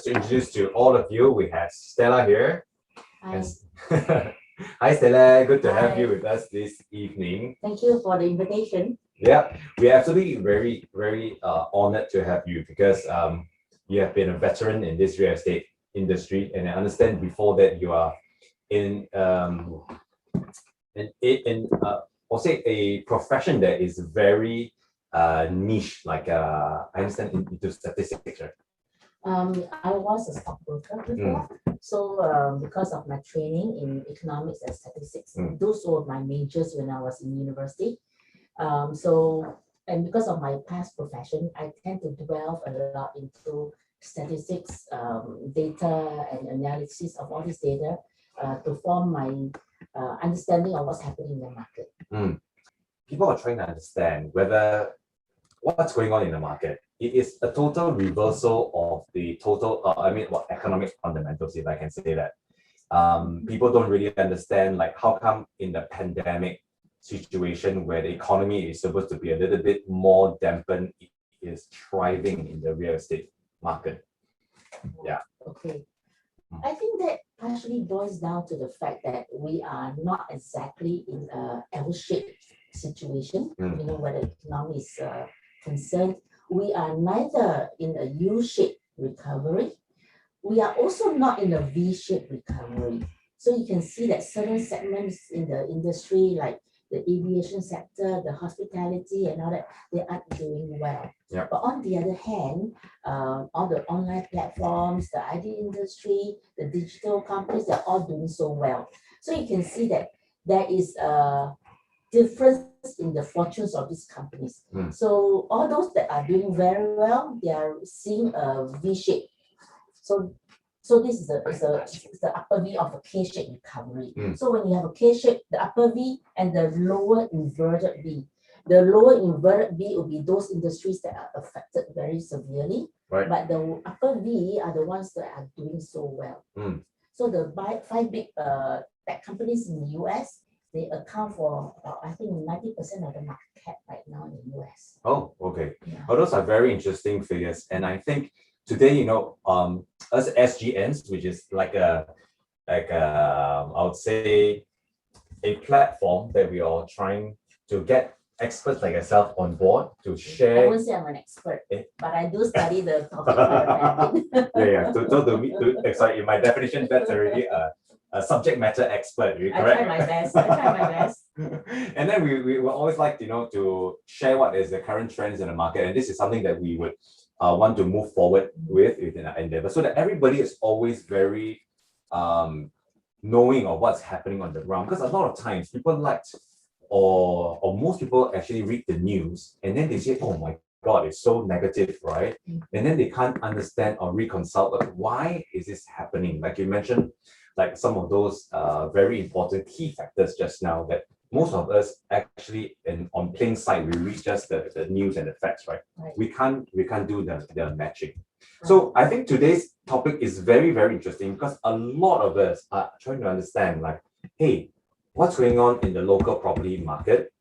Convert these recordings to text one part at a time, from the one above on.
to introduce to all of you, we have Stella here. Hi. And hi Stella, good to have Hi. you with us this evening. Thank you for the invitation. Yeah, we're absolutely very honored to have you because you have been a veteran in this real estate industry, and I understand before that you are in I'll say a profession that is very niche, like I understand into statistics, right? I was a stockbroker before, so because of my training in economics and statistics, those were my majors when I was in university. And because of my past profession, I tend to delve a lot into statistics, data and analysis of all this data to form my understanding of what's happening in the market. People are trying to understand whether what's going on in the market. It is a total reversal of the total, economic fundamentals, if I can say that. People don't really understand, like, how come in the pandemic situation where the economy is supposed to be a little bit more dampened, it is thriving in the real estate market. Yeah. Okay. I think that partially boils down to the fact that we are not exactly in a L-shaped situation, where the economy is concerned. We are neither in a U-shaped recovery. We are also not in a V-shaped recovery. So you can see that certain segments in the industry, like the aviation sector, the hospitality and all that, they aren't doing well. Yeah. But on the other hand, all the online platforms, the IT industry, the digital companies, they're all doing so well. So you can see that there is a difference in the fortunes of these companies. So all those that are doing very well, they are seeing a V shape. So this is the upper V of a K-shaped recovery. So when you have a K-shape, the upper V and the lower inverted V. The lower inverted V will be those industries that are affected very severely. Right. But the upper V are the ones that are doing so well. So the five big tech companies in the US, they account for I think 90% of the market cap right now in the US. Oh, okay. Yeah. Oh, those are very interesting figures, and I think today, us SGNs, which is like I would say a platform that we are trying to get experts like yourself on board to share. I won't say I'm an expert, but I do study the topic very badly. Yeah. Sorry, in my definition, that's already a subject matter expert. I try my best. And then we will always like to share what is the current trends in the market, and this is something that we would want to move forward with in our endeavor, so that everybody is always very knowing of what's happening on the ground. Because a lot of times people or most people actually read the news and then they say, oh my God, it's so negative, right? And then they can't understand or reconcile, like, why is this happening? Like you mentioned, like some of those very important key factors just now that most of us actually on plain sight, we read just the news and the facts, right? We can't do the matching. So I think today's topic is very interesting because a lot of us are trying to understand, like, hey, what's going on in the local property market,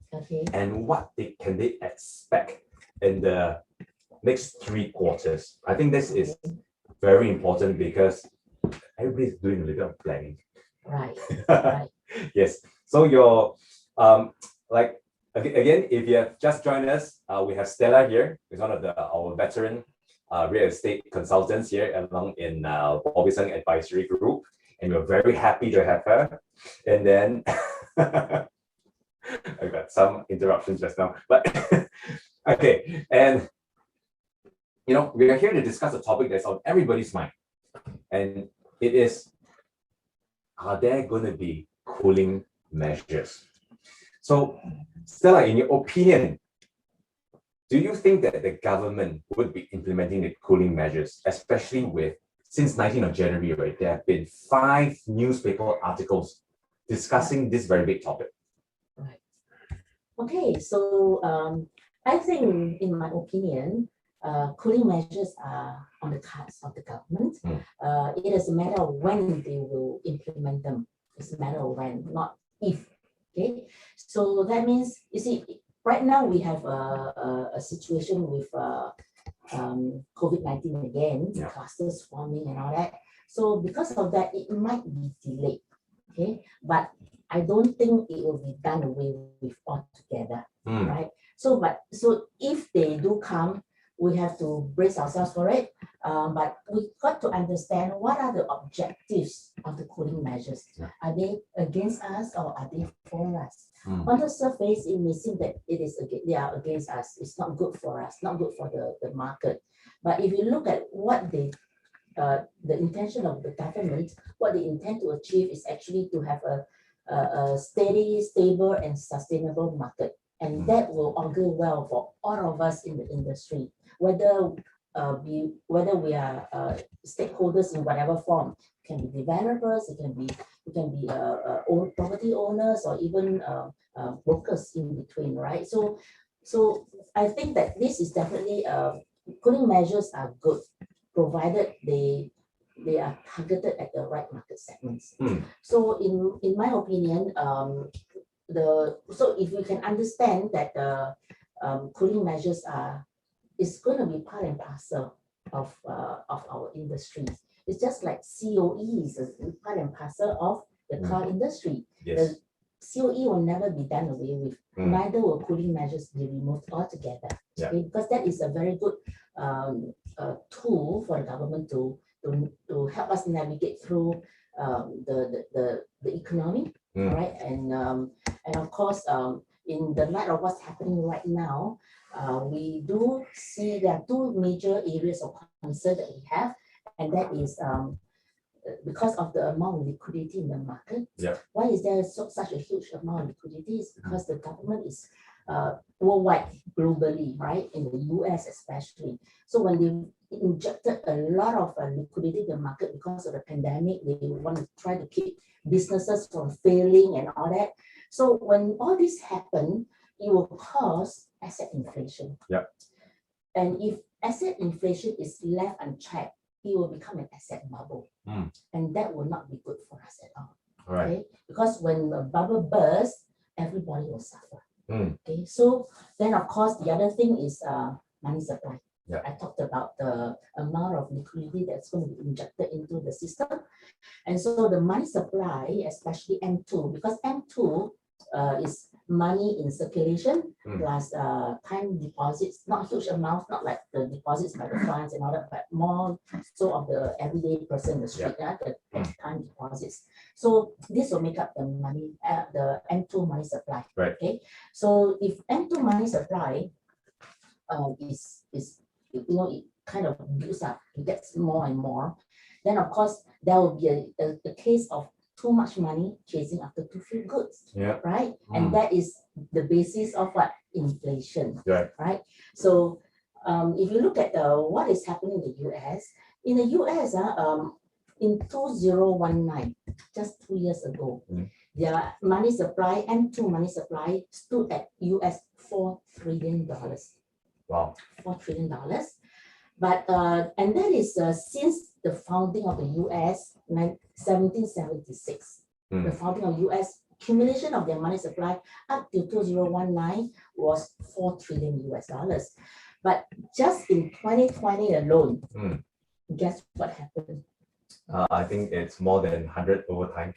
and what can they expect in the next 3 quarters. I think this is very important because everybody's doing a little bit of planning. Right. Yes. So your like again, if you have just joined us, we have Stella here, who's one of our veteran real estate consultants here along in Bobby Sung Advisory Group, and we're very happy to have her. And then I got some interruptions just now, but okay. And we are here to discuss a topic that's on everybody's mind, and it is: are there going to be cooling measures? So, Stella, in your opinion, do you think that the government would be implementing the cooling measures, especially since 19th of January, right? There have been 5 newspaper articles discussing this very big topic. Right. Okay, so I think, in my opinion, cooling measures are on the cards of the government. It is a matter of when they will implement them. It's a matter of when, not if. Okay, so that means, you see, right now we have a situation with COVID-19 again, Yeah. clusters forming and all that. So because of that, it might be delayed. Okay, but I don't think it will be done away with altogether, right? So if they do come, we have to brace ourselves for it. But we got to understand what are the objectives of the cooling measures. Yeah. Are they against us or are they for us? Mm. On the surface, it may seem that they are against us. It's not good for us, not good for the market. But if you look at what the intention of the government, what they intend to achieve is actually to have a steady, stable, and sustainable market. And that will augur well for all of us in the industry, whether we are stakeholders in whatever form. It can be developers, it can be own property owners, or even brokers in between, right? So I think that this is definitely cooling measures are good, provided they are targeted at the right market segments. So in my opinion, so if we can understand that the cooling measures is going to be part and parcel of our industry. It's just like COE is a part and parcel of the car industry. Yes. The COE will never be done away with. Neither will cooling measures be removed altogether. Yeah. Okay? Because that is a very good tool for the government to help us navigate through the economy, right? And of course, in the light of what's happening right now, we do see there are two major areas of concern that we have, and that is because of the amount of liquidity in the market. Yeah. Why is there such a huge amount of liquidity? It's because the government is worldwide, globally, right? In the US especially. So when they injected a lot of liquidity in the market because of the pandemic, they want to try to keep businesses from failing and all that. So when all this happen, it will cause asset inflation. Yeah. And if asset inflation is left unchecked, it will become an asset bubble. And that will not be good for us at all. Right. Okay? Because when the bubble bursts, everybody will suffer. Okay, so then of course the other thing is money supply. Yeah. I talked about the amount of liquidity that's going to be injected into the system. And so the money supply, especially M2, because M2 is money in circulation plus time deposits, not huge amounts, not like the deposits by the funds and all that, but more so of the everyday person in the street, the time deposits. So this will make up the money, the M2 money supply. Right. Okay. So if M2 money supply is it kind of builds up, it gets more and more, then of course there will be a case of too much money chasing after too few goods, right? And that is the basis of what? Inflation, right? So if you look at what is happening in the US, in 2019, just 2 years ago, their money supply, M2 money supply stood at US $4 trillion. Wow. $4 trillion. But and that is since the founding of the US, 1776. The founding of US, accumulation of their money supply up to 2019 was $4 trillion US. But just in 2020 alone, guess what happened? I think it's more than 100 over times.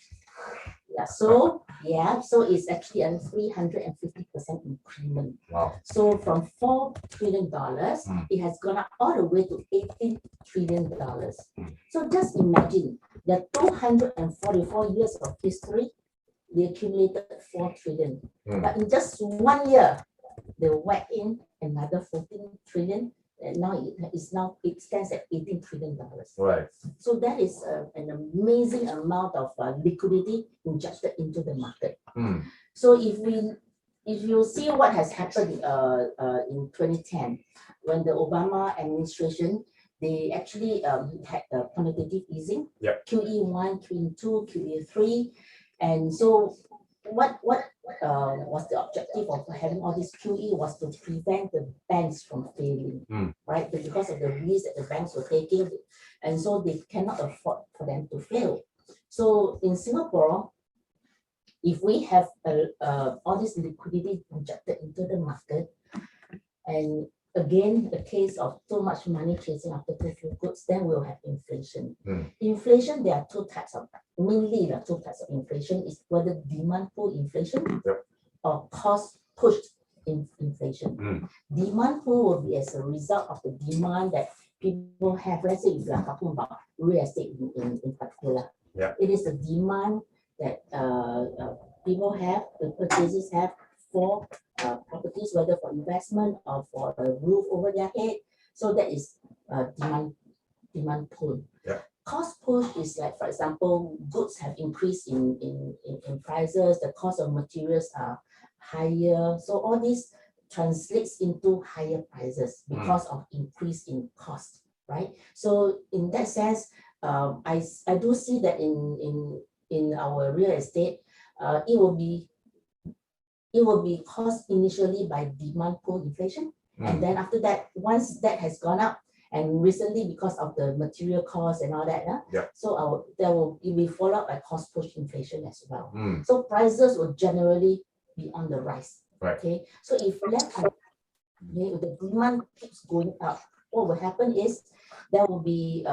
So it's actually a 350% increment. Wow. So from $4 trillion, it has gone up all the way to $18 trillion. So just imagine the 244 years of history, they accumulated 4 trillion. But in just 1 year, they whack in another 14 trillion. And now it stands at $18 trillion. Right. So that is an amazing amount of liquidity injected into the market. So if you see what has happened in 2010, when the Obama administration, they actually had quantitative easing, QE1, QE2, QE3, and so what was the objective of having all this QE was to prevent the banks from failing, right? Because of the risk that the banks were taking, and so they cannot afford for them to fail. So in Singapore, if we have all this liquidity injected into the market, and again a case of too much money chasing after too few goods, then we'll have inflation. Mm. Inflation, there are mainly the two types of inflation is whether demand pull inflation or cost pushed inflation. Mm. Demand pull will be as a result of the demand that people have. Let's say if you are talking about real estate in particular, it is the demand that people have, the purchasers have for properties, whether for investment or for a roof over their head. So that is demand pull. Cost push is like, for example, goods have increased in prices, the cost of materials are higher. So all this translates into higher prices because of increase in cost, right? So in that sense, I do see that in our real estate, it will be caused initially by demand pull inflation, and then after that, once that has gone up, and recently because of the material costs and all that, so it will be followed by cost push inflation as well. So prices will generally be on the rise. Okay, so if the demand keeps going up, what will happen is there will be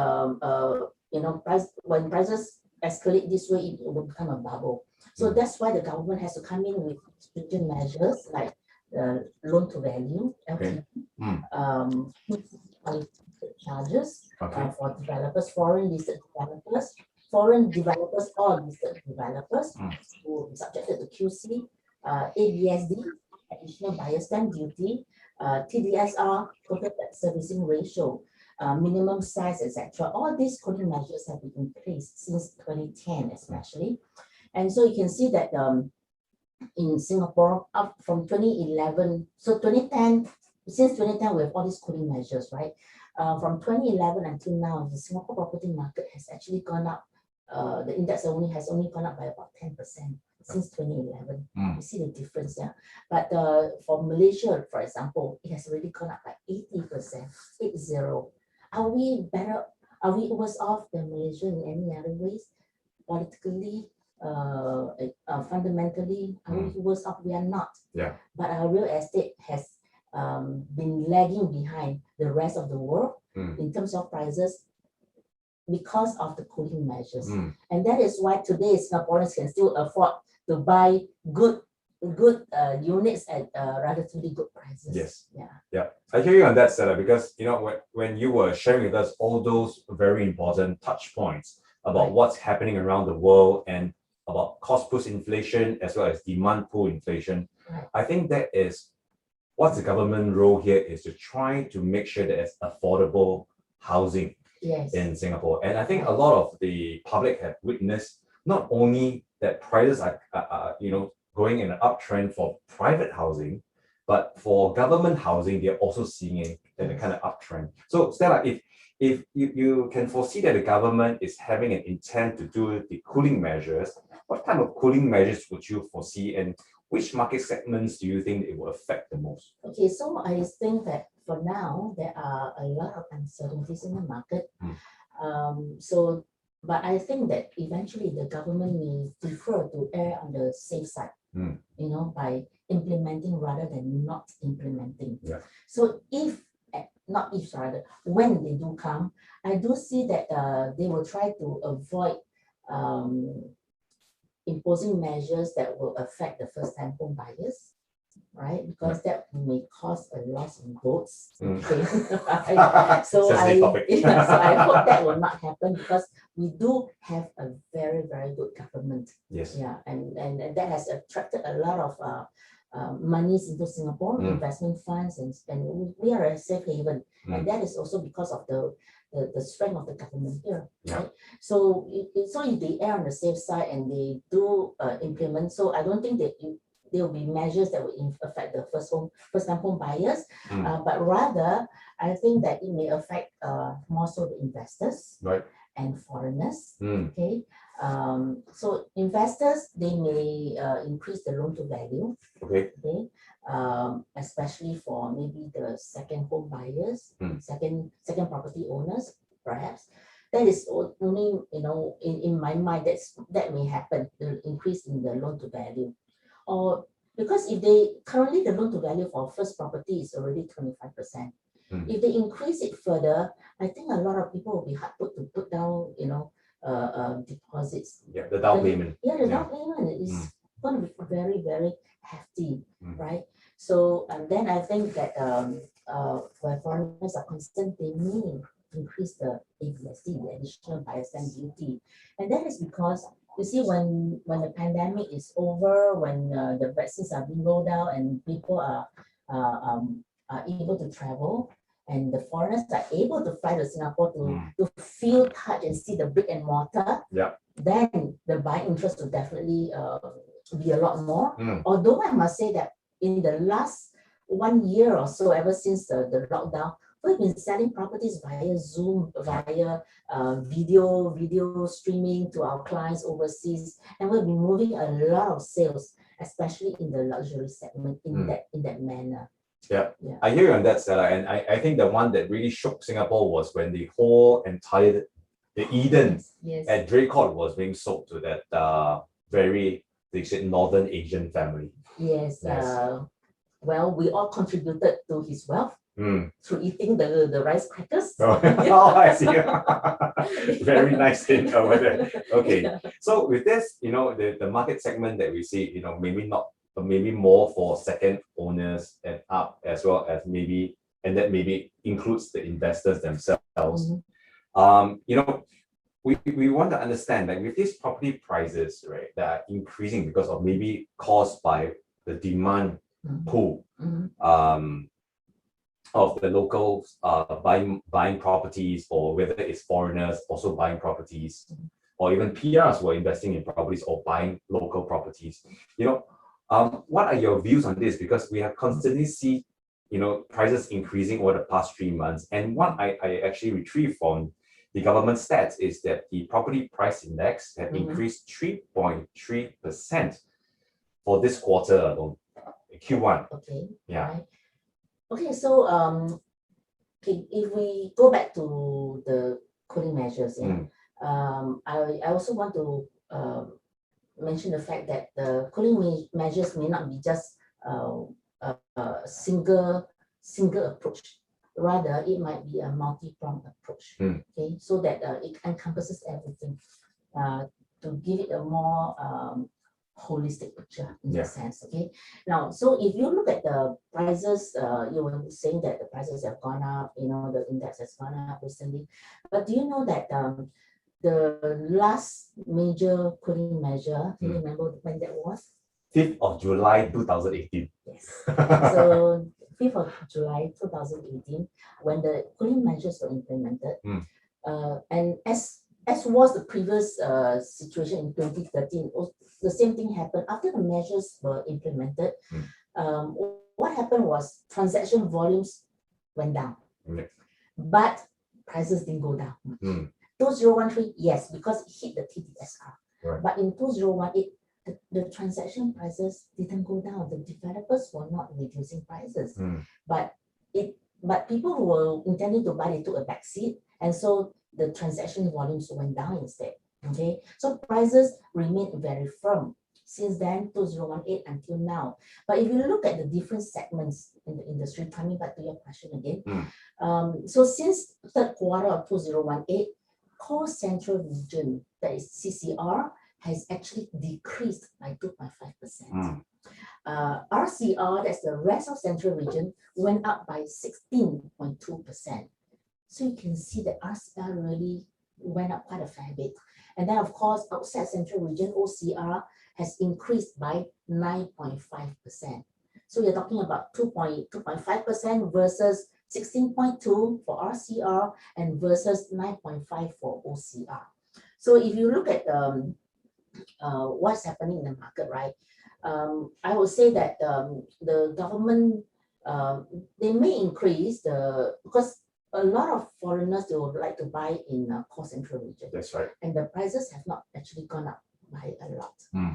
when prices escalate this way, it will become a bubble. So that's why the government has to come in with stringent measures like loan to value, LTV, charges for developers, foreign listed developers, or listed developers who will be subjected to QC, ABSD, additional buyer's stamp duty, TDSR, total debt servicing ratio, minimum size, etc. All these cooling measures have been in place since 2010, especially. And so you can see that in Singapore, up from 2011, so 2010, since 2010, we have all these cooling measures, right? From 2011 until now, the Singapore property market has actually gone up. The index has only gone up by about 10% since 2011. You see the difference there. But for Malaysia, for example, it has already gone up by 80%, 80. Are we better? Are we worse off than Malaysia in any other ways? Politically, fundamentally, are we worse off? We are not. But our real estate has been lagging behind the rest of the world in terms of prices because of the cooling measures. And that is why today Singaporeans can still afford to buy good units at relatively good prices. Yes. I hear you on that, Stella, because when you were sharing with us all those very important touch points about what's happening around the world and about cost push inflation as well as demand pull inflation, I think that is what's the government role here is to try to make sure that it's affordable housing in Singapore. And I think a lot of the public have witnessed not only that prices are going in an uptrend for private housing, but for government housing, they're also seeing a kind of uptrend. So Stella, if you can foresee that the government is having an intent to do the cooling measures, what type of cooling measures would you foresee, and which market segments do you think it will affect the most? Okay, so I think that for now, there are a lot of uncertainties in the market. But I think that eventually the government may prefer to err on the safe side, by implementing rather than not implementing. So when they do come, I do see that they will try to avoid imposing measures that will affect the first-time home buyers, right? Because that may cause a loss in votes. So I hope that will not happen, because we do have a very, very good government. And that has attracted a lot of monies into Singapore, investment funds, and we are a safe haven. And that is also because of the strength of the government here, right? So if they err on the safe side and they do implement, so I don't think that there will be measures that will affect the first-time home buyers, but rather I think that it may affect more so the investors and foreigners. Okay, so investors, they may increase the loan to value. Okay, especially for maybe the second home buyers, second property owners, perhaps. That is only, in my mind, that may happen, the increase in the loan to value. Or Because if they currently the loan to value for first property is already 25%. If they increase it further, I think a lot of people will be hard put to put down, deposits. Yeah, the down payment. Yeah, the Yeah. down payment is going to be very, very hefty, Mm. right? So, and then I think that where foreigners are concerned, they may increase the ABSD, the additional buyer stamp duty. And that is because, you see, when the pandemic is over, when the vaccines are being rolled out and people are able to travel, and the foreigners are able to fly to Singapore to feel, touch, and see the brick and mortar, Yeah. then the buying interest will definitely be a lot more. Mm. Although I must say that in the last 1 year or so, ever since the lockdown, we've been selling properties via Zoom, via video streaming to our clients overseas, and we've been moving a lot of sales, especially in the luxury segment in that manner. Yeah. Yeah. I hear you on that, Stella, and I think the one that really shook Singapore was when the whole entire the Eden Yes. at Draycott was being sold to that very, they said, Northern Asian family. Yes. Yes. Well, we all contributed to his wealth through eating the rice crackers. Oh, I see. Very nice thing over there. Okay. Yeah. So with this, the market segment that we see, maybe not, but maybe more for second owners and up, as well as maybe, and that maybe includes the investors themselves. We want to understand that with these property prices, right, that are increasing because of maybe caused by the demand pool of the locals buying properties, or whether it's foreigners also buying properties, or even PRs who are investing in properties or buying local properties. What are your views on this? Because we have constantly see, prices increasing over the past 3 months. And what I actually retrieved from the government stats is that the property price index had increased 3.3% for this quarter alone, Q1. Okay. Yeah. Right. Okay, so if we go back to the cooling measures, I also want to mention the fact that the cooling measures may not be just a single approach. Rather, it might be a multi-pronged approach. Okay, so that it encompasses everything to give it a more holistic picture in that sense. Okay, now, so if you look at the prices, you were saying that the prices have gone up, the index has gone up recently. But do you know that the last major cooling measure, can you remember when that was? 5th of July 2018. Yes. So 5th of July 2018, when the cooling measures were implemented, and as was the previous situation in 2013, the same thing happened. After the measures were implemented, what happened was transaction volumes went down, but prices didn't go down. 2013, yes, because it hit the TDSR. Right. But in 2018, the transaction prices didn't go down. The developers were not reducing prices, but people who were intending to buy, they took a back seat, and so the transaction volumes went down instead. Okay, so prices remain very firm since then, 2018 until now. But if you look at the different segments in the industry, coming back to your question again, so since third quarter of 2018, core central region, that is CCR, has actually decreased by 2.5%. RCR, that's the rest of central region, went up by 16.2%. So you can see that RCR really went up quite a fair bit. And then, of course, outside central region, OCR has increased by 9.5%. So you're talking about 2.5% versus 16.2 for RCR and versus 9.5 for OCR. So if you look at what's happening in the market, right? I would say that the government, they may increase because a lot of foreigners, they would like to buy in core central region. That's right. And the prices have not actually gone up by a lot,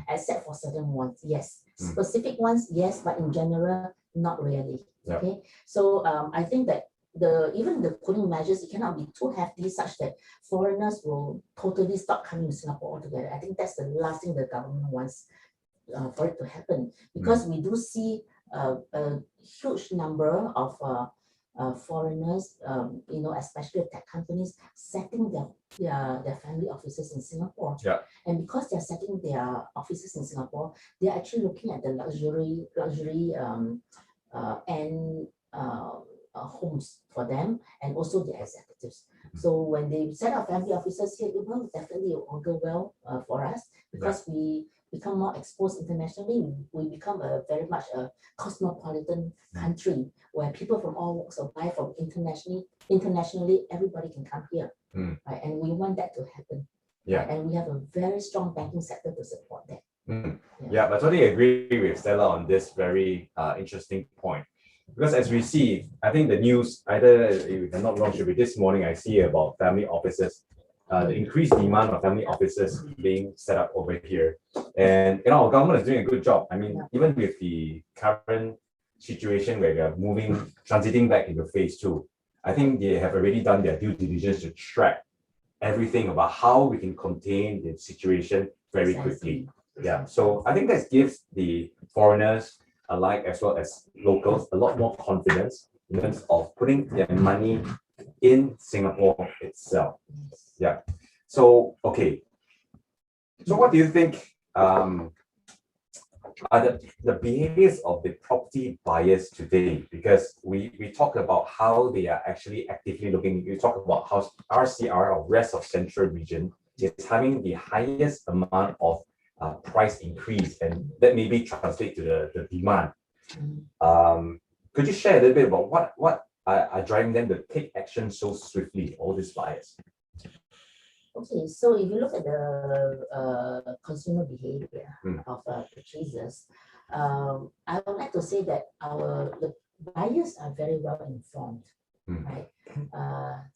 except for certain ones, yes. Specific ones, yes, but in general, not really. Yep. Okay, so I think that even the cooling measures, it cannot be too hefty such that foreigners will totally stop coming to Singapore altogether. I think that's the last thing the government wants for it to happen, because we do see a huge number of foreigners, especially tech companies, setting their family offices in Singapore. Yeah. And because they're setting their offices in Singapore, they're actually looking at the luxury and homes for them, and also the executives. So when they set up family offices here, it will definitely augur well for us, because we become more exposed internationally. We become a very much a cosmopolitan country where people from all walks of life, from internationally, everybody can come here, right? And we want that to happen. Yeah. Right? And we have a very strong banking sector to support that. Yeah, but I totally agree with Stella on this very interesting point. Because as we see, I think the news, either, if I'm not wrong, should be this morning, I see about family offices, the increased demand of family offices being set up over here. And our government is doing a good job. I mean, even with the current situation where we are transiting back into phase 2, I think they have already done their due diligence to track everything about how we can contain the situation very quickly. Yeah, so I think that gives the foreigners alike as well as locals a lot more confidence in terms of putting their money in Singapore itself. Yeah. So, okay. So what do you think are the behaviors of the property buyers today? Because we talked about how they are actually actively looking. You talk about how RCR, or rest of central region, is having the highest amount of price increase, and that maybe translate to the demand. Could you share a little bit about what are driving them to take action so swiftly, all these buyers? Okay, so if you look at the consumer behavior of purchasers, I would like to say that the buyers are very well informed, right?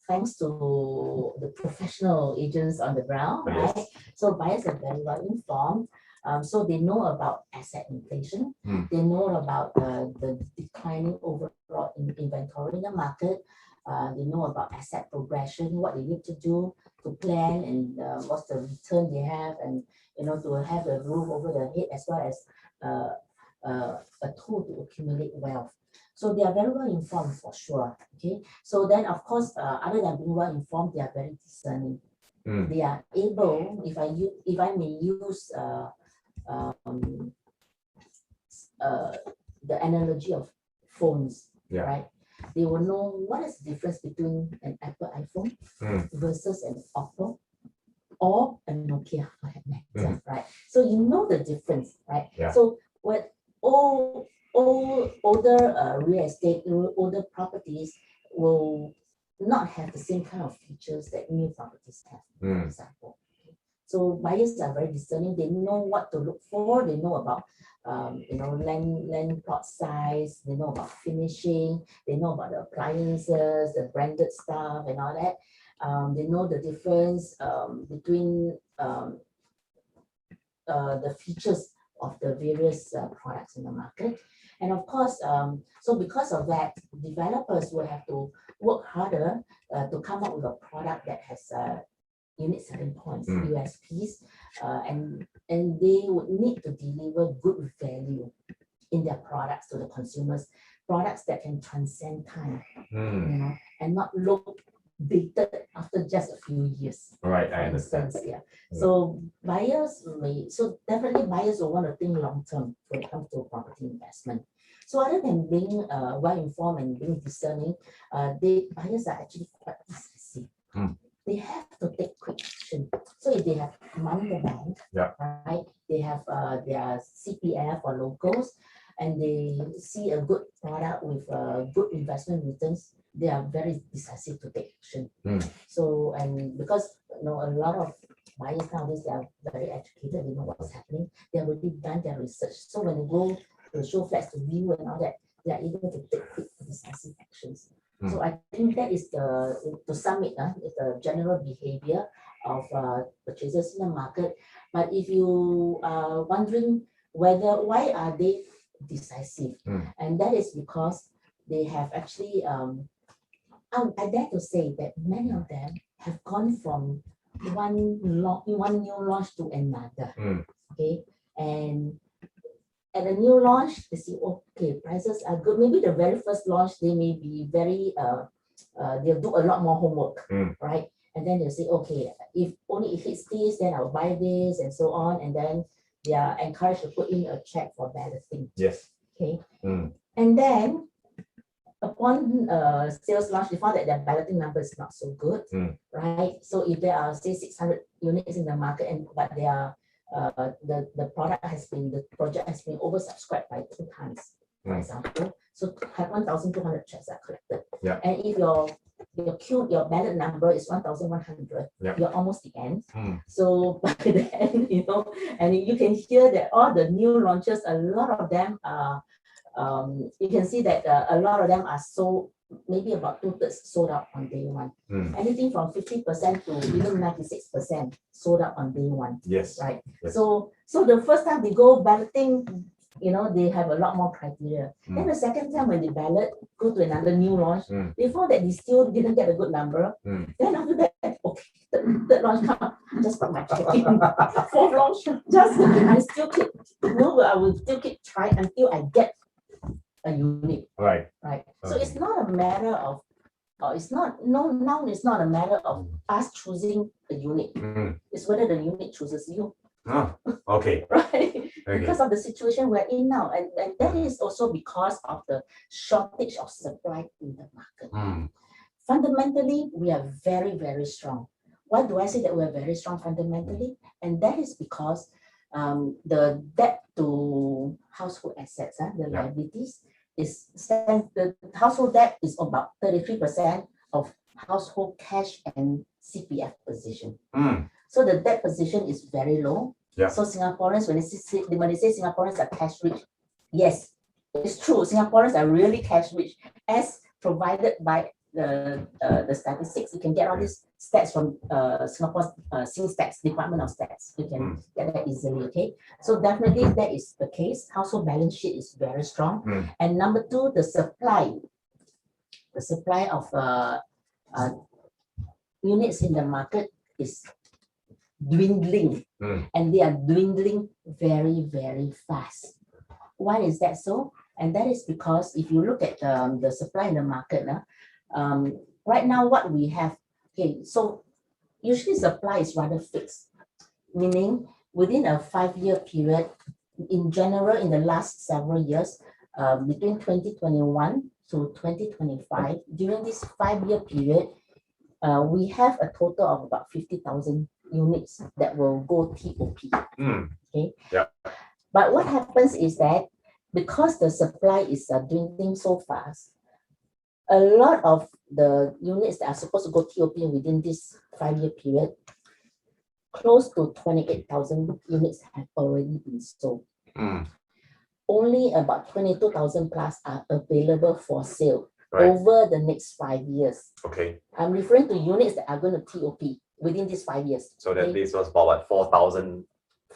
Thanks to the professional agents on the ground, right? So buyers are very well informed. So they know about asset inflation. They know about the declining overall inventory in the market. They know about asset progression, what they need to do to plan, and what's the return they have, and to have a roof over their head, as well as a tool to accumulate wealth. So they are very well informed for sure. Okay. So then, of course, other than being well informed, they are very discerning. They are able, if I may use the analogy of phones, right? They will know what is the difference between an Apple iPhone versus an Oppo or a Nokia, for that matter, right? So you know the difference, right? So what older real estate, older properties will not have the same kind of features that new properties have, for example. So buyers are very discerning. They know what to look for. They know about land plot size. They know about finishing. They know about the appliances, the branded stuff, and all that. They know the difference between the features of the various products in the market. And of course, so because of that, developers will have to work harder to come up with a product that has unique selling points, USPs, and they would need to deliver good value in their products to the consumers, products that can transcend time, and not look dated after just a few years. Right, I understand. So definitely buyers will want to think long term when it comes to property investment. So other than being well informed and being discerning, buyers are actually quite decisive. They have to take quick action. So if they have money in the bank, right? They have their CPF or locals, and they see a good product with good investment returns, they are very decisive to take action. So, and because a lot of buyers nowadays, they are very educated, they know what's happening, they have already done their research. So when they go to show flats to view and all that, they are able to take quick decisive actions. So I think that is to sum it, is the general behavior of purchasers in the market. But if you are wondering why are they decisive, and that is because they have actually, I dare to say that many of them have gone from one new launch to another. Okay, and at a new launch, they see, okay, prices are good. Maybe the very first launch, they may be very, they'll do a lot more homework, right? And then they'll say, okay, if only it hits this, then I'll buy this and so on. And then they are encouraged to put in a check for balloting. Yes. Okay. And then upon sales launch, they found that their balloting number is not so good, right? So if there are, say, 600 units in the market, but they are the project has been oversubscribed by 2 times, for example. So 1,200 checks are collected. Yeah. And if your ballot number is 1,100, you're almost the end. So by the end, and you can hear that all the new launches, a lot of them are, you can see that a lot of them are sold, maybe about 2/3 sold out on day one. Anything from 50% to even 96% sold out on day one. Yes. Right. Yes. So the first time they go balloting, they have a lot more criteria. Then the second time when they ballot, go to another new launch, they found that they still didn't get a good number. Then after that, okay, third launch come, just put my check in. Fourth launch, I will still keep trying until I get a unit. Right. Right. So it's not a matter of, it's not a matter of us choosing a unit. It's whether the unit chooses you. Okay. Right. Because of the situation we're in now. And that is also because of the shortage of supply in the market. Fundamentally, we are very, very strong. Why do I say that we are very strong fundamentally? And that is because the debt to household assets, the liabilities, the household debt is about 33% of household cash and CPF position. So the debt position is very low. So Singaporeans, when they say Singaporeans are cash rich, yes, it's true. Singaporeans are really cash rich, as provided by the statistics. You can get all these stats from Singapore's SingStats, Department of Stats. You can get that easily, okay? So definitely that is the case. Household balance sheet is very strong. And number two, the supply of units in the market is dwindling, and they are dwindling very, very fast. Why is that so? And that is because if you look at the supply in the market, right now what we have, okay, so usually supply is rather fixed, meaning within a 5-year period, in general, in the last several years, between 2021 to 2025, during this 5-year period, we have a total of about 50,000 units that will go TOP. Okay. But what happens is that because the supply is dwindling so fast, a lot of the units that are supposed to go TOP within this 5-year period, close to 28,000 units have already been sold. Only about 22,000 plus are available for sale over the next 5 years. Okay. I'm referring to units that are going to TOP within these 5 years. So that leaves us about what, 4,000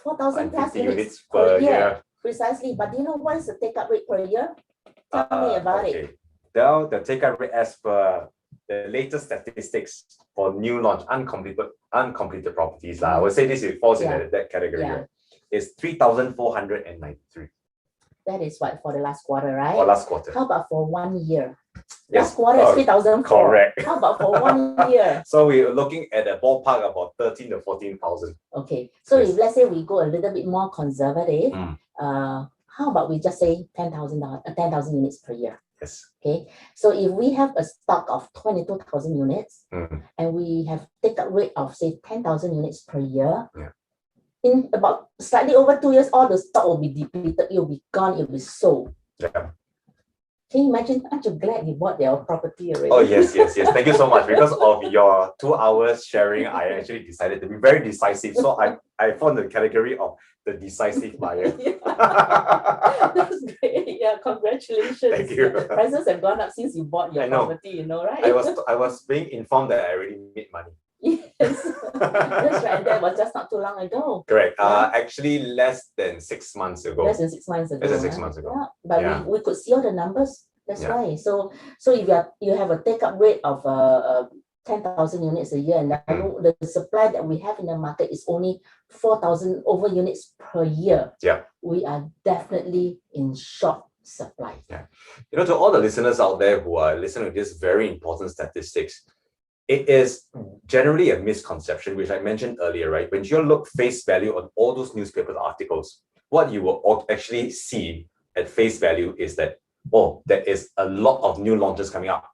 plus units per year. Precisely. But do you know what is the take-up rate per year? Tell me about it. Well, the take-up rate as per the latest statistics for new launch, uncompleted properties, I would say this falls in that category. Is 3,493. That is what, for the last quarter, right? For last quarter. How about for 1 year? Yes. Last quarter is 3,004. Correct. How about for 1 year? So we're looking at a ballpark about 13 to 14,000. Okay. So if let's say we go a little bit more conservative, how about we just say 10,000 units per year? Yes. Okay. So if we have a stock of 22,000 units and we have take-up rate of say 10,000 units per year, in about slightly over 2 years, all the stock will be depleted, it will be gone, it will be sold. Can you imagine? Aren't you glad you bought your property already? Oh, yes. Thank you so much. Because of your 2 hours sharing, I actually decided to be very decisive. So I found the category of the decisive buyer. That's great. Yeah, congratulations. Thank you. Prices have gone up since you bought your property, right? I was being informed that I already made money. Yes, that's right. That was just not too long ago. Correct. Actually, less than 6 months ago. Less than 6 months ago. Less than 6 months ago. Yeah, but we could see all the numbers. That's why. So if you have a take-up rate of 10,000 units a year, and the supply that we have in the market is only 4,000 over units per year. Yeah. We are definitely in short supply. Yeah. You know, to all the listeners out there who are listening to this very important statistics, it is generally a misconception, which I mentioned earlier, right? When you look face value on all those newspaper articles, what you will actually see at face value is that, oh, there is a lot of new launches coming up.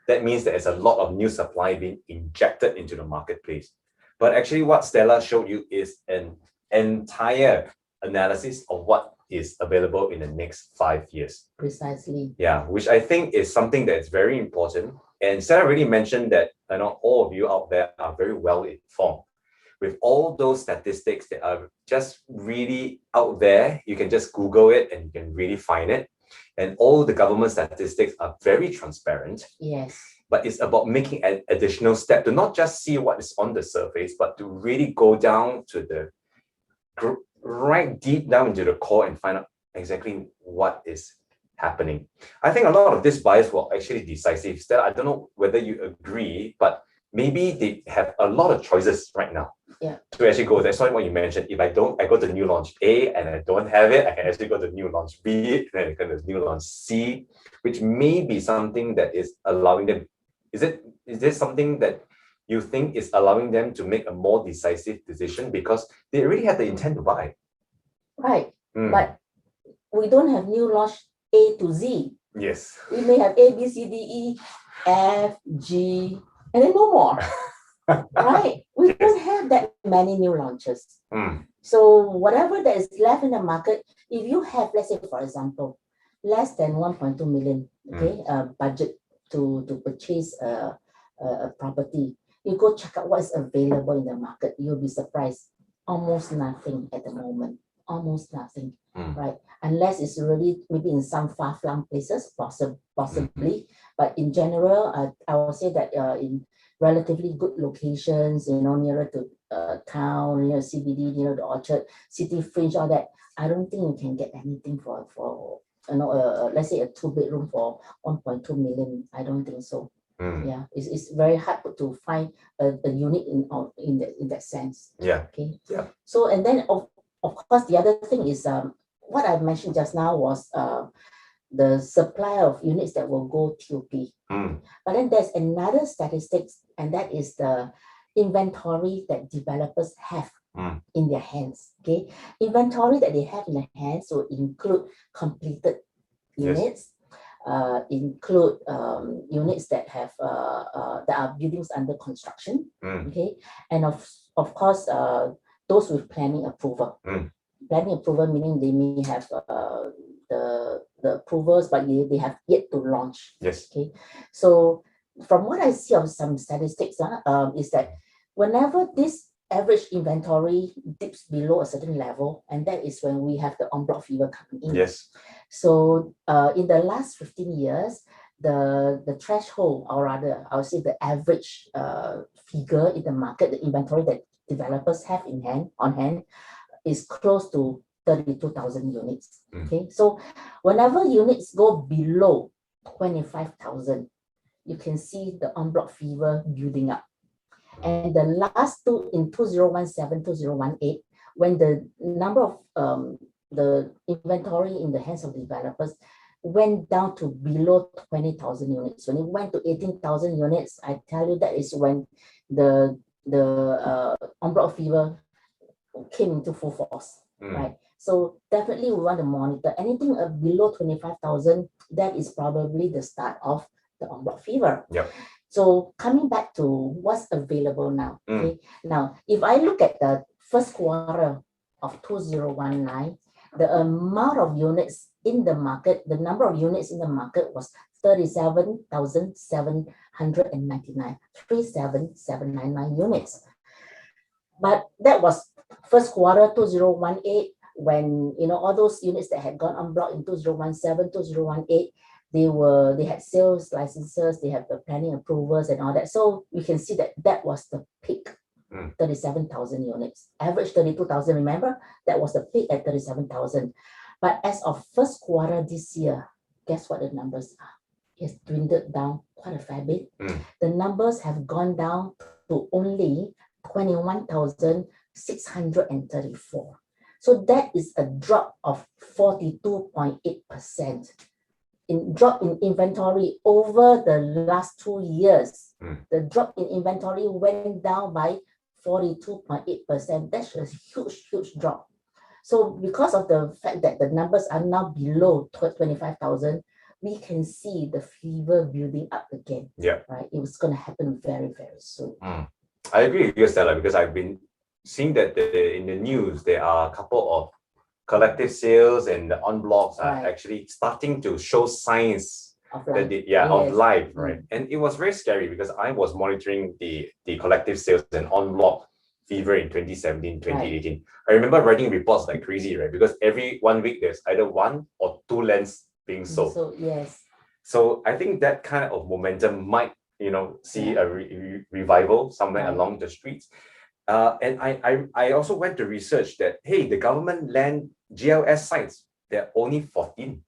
That means there is a lot of new supply being injected into the marketplace. But actually what Stella showed you is an entire analysis of what is available in the next 5 years. Precisely. Yeah, which I think is something that's very important. And Sarah already mentioned that all of you out there are very well informed. With all those statistics that are just really out there, you can just Google it and you can really find it. And all the government statistics are very transparent. Yes. But it's about making an additional step to not just see what is on the surface, but to really go down to the right deep down into the core and find out exactly what is happening. I think a lot of this bias will actually decisive. Still, I don't know whether you agree, but maybe they have a lot of choices right now. Yeah. To actually go, that's what you mentioned. If I go to new launch A and I don't have it, I can actually go to new launch B, then I go to new launch C, which may be something that is allowing them. Is this something that you think is allowing them to make a more decisive decision because they already have the intent to buy? Right. But we don't have new launch A to Z. Yes. We may have A, B, C, D, E, F, G, and then no more. Right? We don't have that many new launches. So whatever that is left in the market, if you have, let's say, for example, less than 1.2 million, okay, budget to purchase a property, you go check out what is available in the market. You'll be surprised. Almost nothing at the moment. Almost nothing, right? Unless it's really maybe in some far-flung places, possibly. But in general, I will say that in relatively good locations, nearer to town, near CBD, near the Orchard, City Fringe, all that, I don't think you can get anything for let's say a 2-bedroom for 1.2 million. I don't think so. Yeah, it's very hard to find a unit in that sense. Yeah. Okay. Yeah. So and then of course the other thing is what I mentioned just now was the supply of units that will go TOP. But then there's another statistics, and that is the inventory that developers have in their hands. Okay, inventory that they have in their hands will include completed units, include units that have that are buildings under construction. Okay, and of course those with planning approval. Planning approval meaning they may have the approvals, but they have yet to launch. Yes. Okay, so from what I see of some statistics, is that whenever this average inventory dips below a certain level, and that is when we have the en bloc fever coming in. Yes. So in the last 15 years, the threshold, or rather, I would say the average figure in the market, the inventory that developers have on hand, is close to 32,000 units. Okay, so whenever units go below 25,000, you can see the en bloc fever building up. And the last two, in 2017, 2018, when the number of the inventory in the hands of developers went down to below 20,000 units. When it went to 18,000 units, I tell you that is when the en bloc fever came into full force, right? So definitely we want to monitor anything below 25,000. That is probably the start of the en bloc fever. Yep. So coming back to what's available now. Okay, now if I look at the first quarter of 2019, the amount of units in the market, the number of units in the market was 37,799, 37,799 units. But that was first quarter 2018, when all those units that had gone en bloc in 2017, 2018, they had sales licenses, they have the planning approvals and all that. So we can see that was the peak, 37,000 units. Average 32,000, remember? That was the peak at 37,000. But as of first quarter this year, guess what the numbers are? It's dwindled down quite a fair bit. Mm. The numbers have gone down to only 21,634. So that is a drop of 42.8%. In drop in inventory over the last 2 years. Mm. The drop in inventory went down by 42.8%. That's a huge drop. So because of the fact that the numbers are now below 25,000, we can see the fever building up again. Yeah. Right. It was going to happen very, very soon. I agree with you, Stella, because I've been seeing that in the news, there are a couple of collective sales and the en blocs are Right. actually starting to show signs Of that life. of Yes. life, right? And it was very scary because I was monitoring the collective sales and en bloc fever in 2017, 2018. I remember writing reports like crazy, right? Because every 1 week there's either 1 or 2 lands being sold. So yes. So I think that kind of momentum might, see a revival somewhere Right. along the streets. And I also went to research that, hey, the government land GLS sites, there are only 14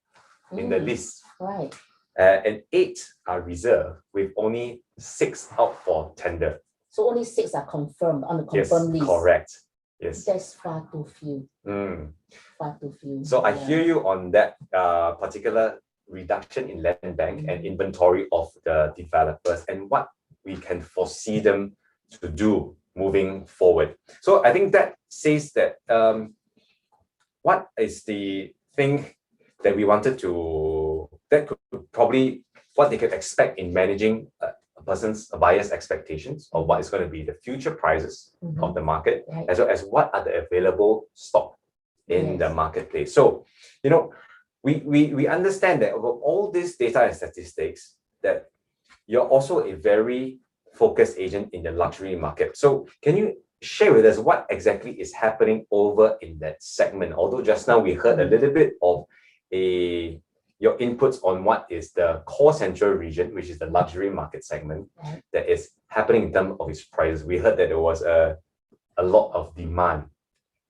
in the list. Right. And 8 are reserved with only 6 out for tender. So only 6 are confirmed on the Yes, confirmed list. correct. Yes. That's far too few. Far too few. So I Yeah. hear you on that particular reduction in land bank and inventory of the developers and what we can foresee them to do moving forward. So I think that says that what is the thing that we wanted to, that could probably, what they could expect in managing a buyer's expectations of what is going to be the future prices of the market, Right. as well as what are the available stock in the Yes. marketplace. So, we understand that of all this data and statistics, that you're also a very focused agent in the luxury market. So can you share with us what exactly is happening over in that segment? Although just now we heard a little bit of your inputs on what is the core central region, which is the luxury market segment, Right. that is happening in terms of its prices. We heard that there was a lot of demand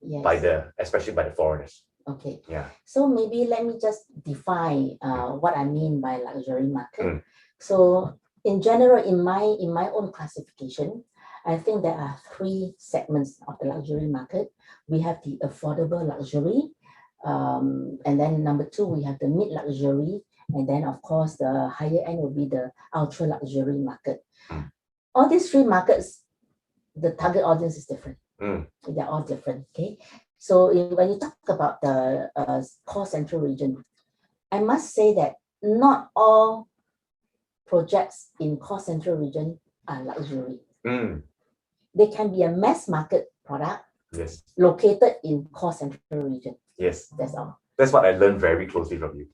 Yes. especially by the foreigners. Okay. Yeah. So maybe let me just define what I mean by luxury market. So in general, in my own classification, I think there are 3 segments of the luxury market. We have the affordable luxury, and then number 2, we have the mid luxury, and then of course the higher end will be the ultra luxury market. All these 3 markets, the target audience is different. They're all different. Okay. So when you talk about the core central region, I must say that not all projects in core central region are luxury. They can be a mass market product. Yes. Located in core central region. Yes. That's all. That's what I learned very closely from you.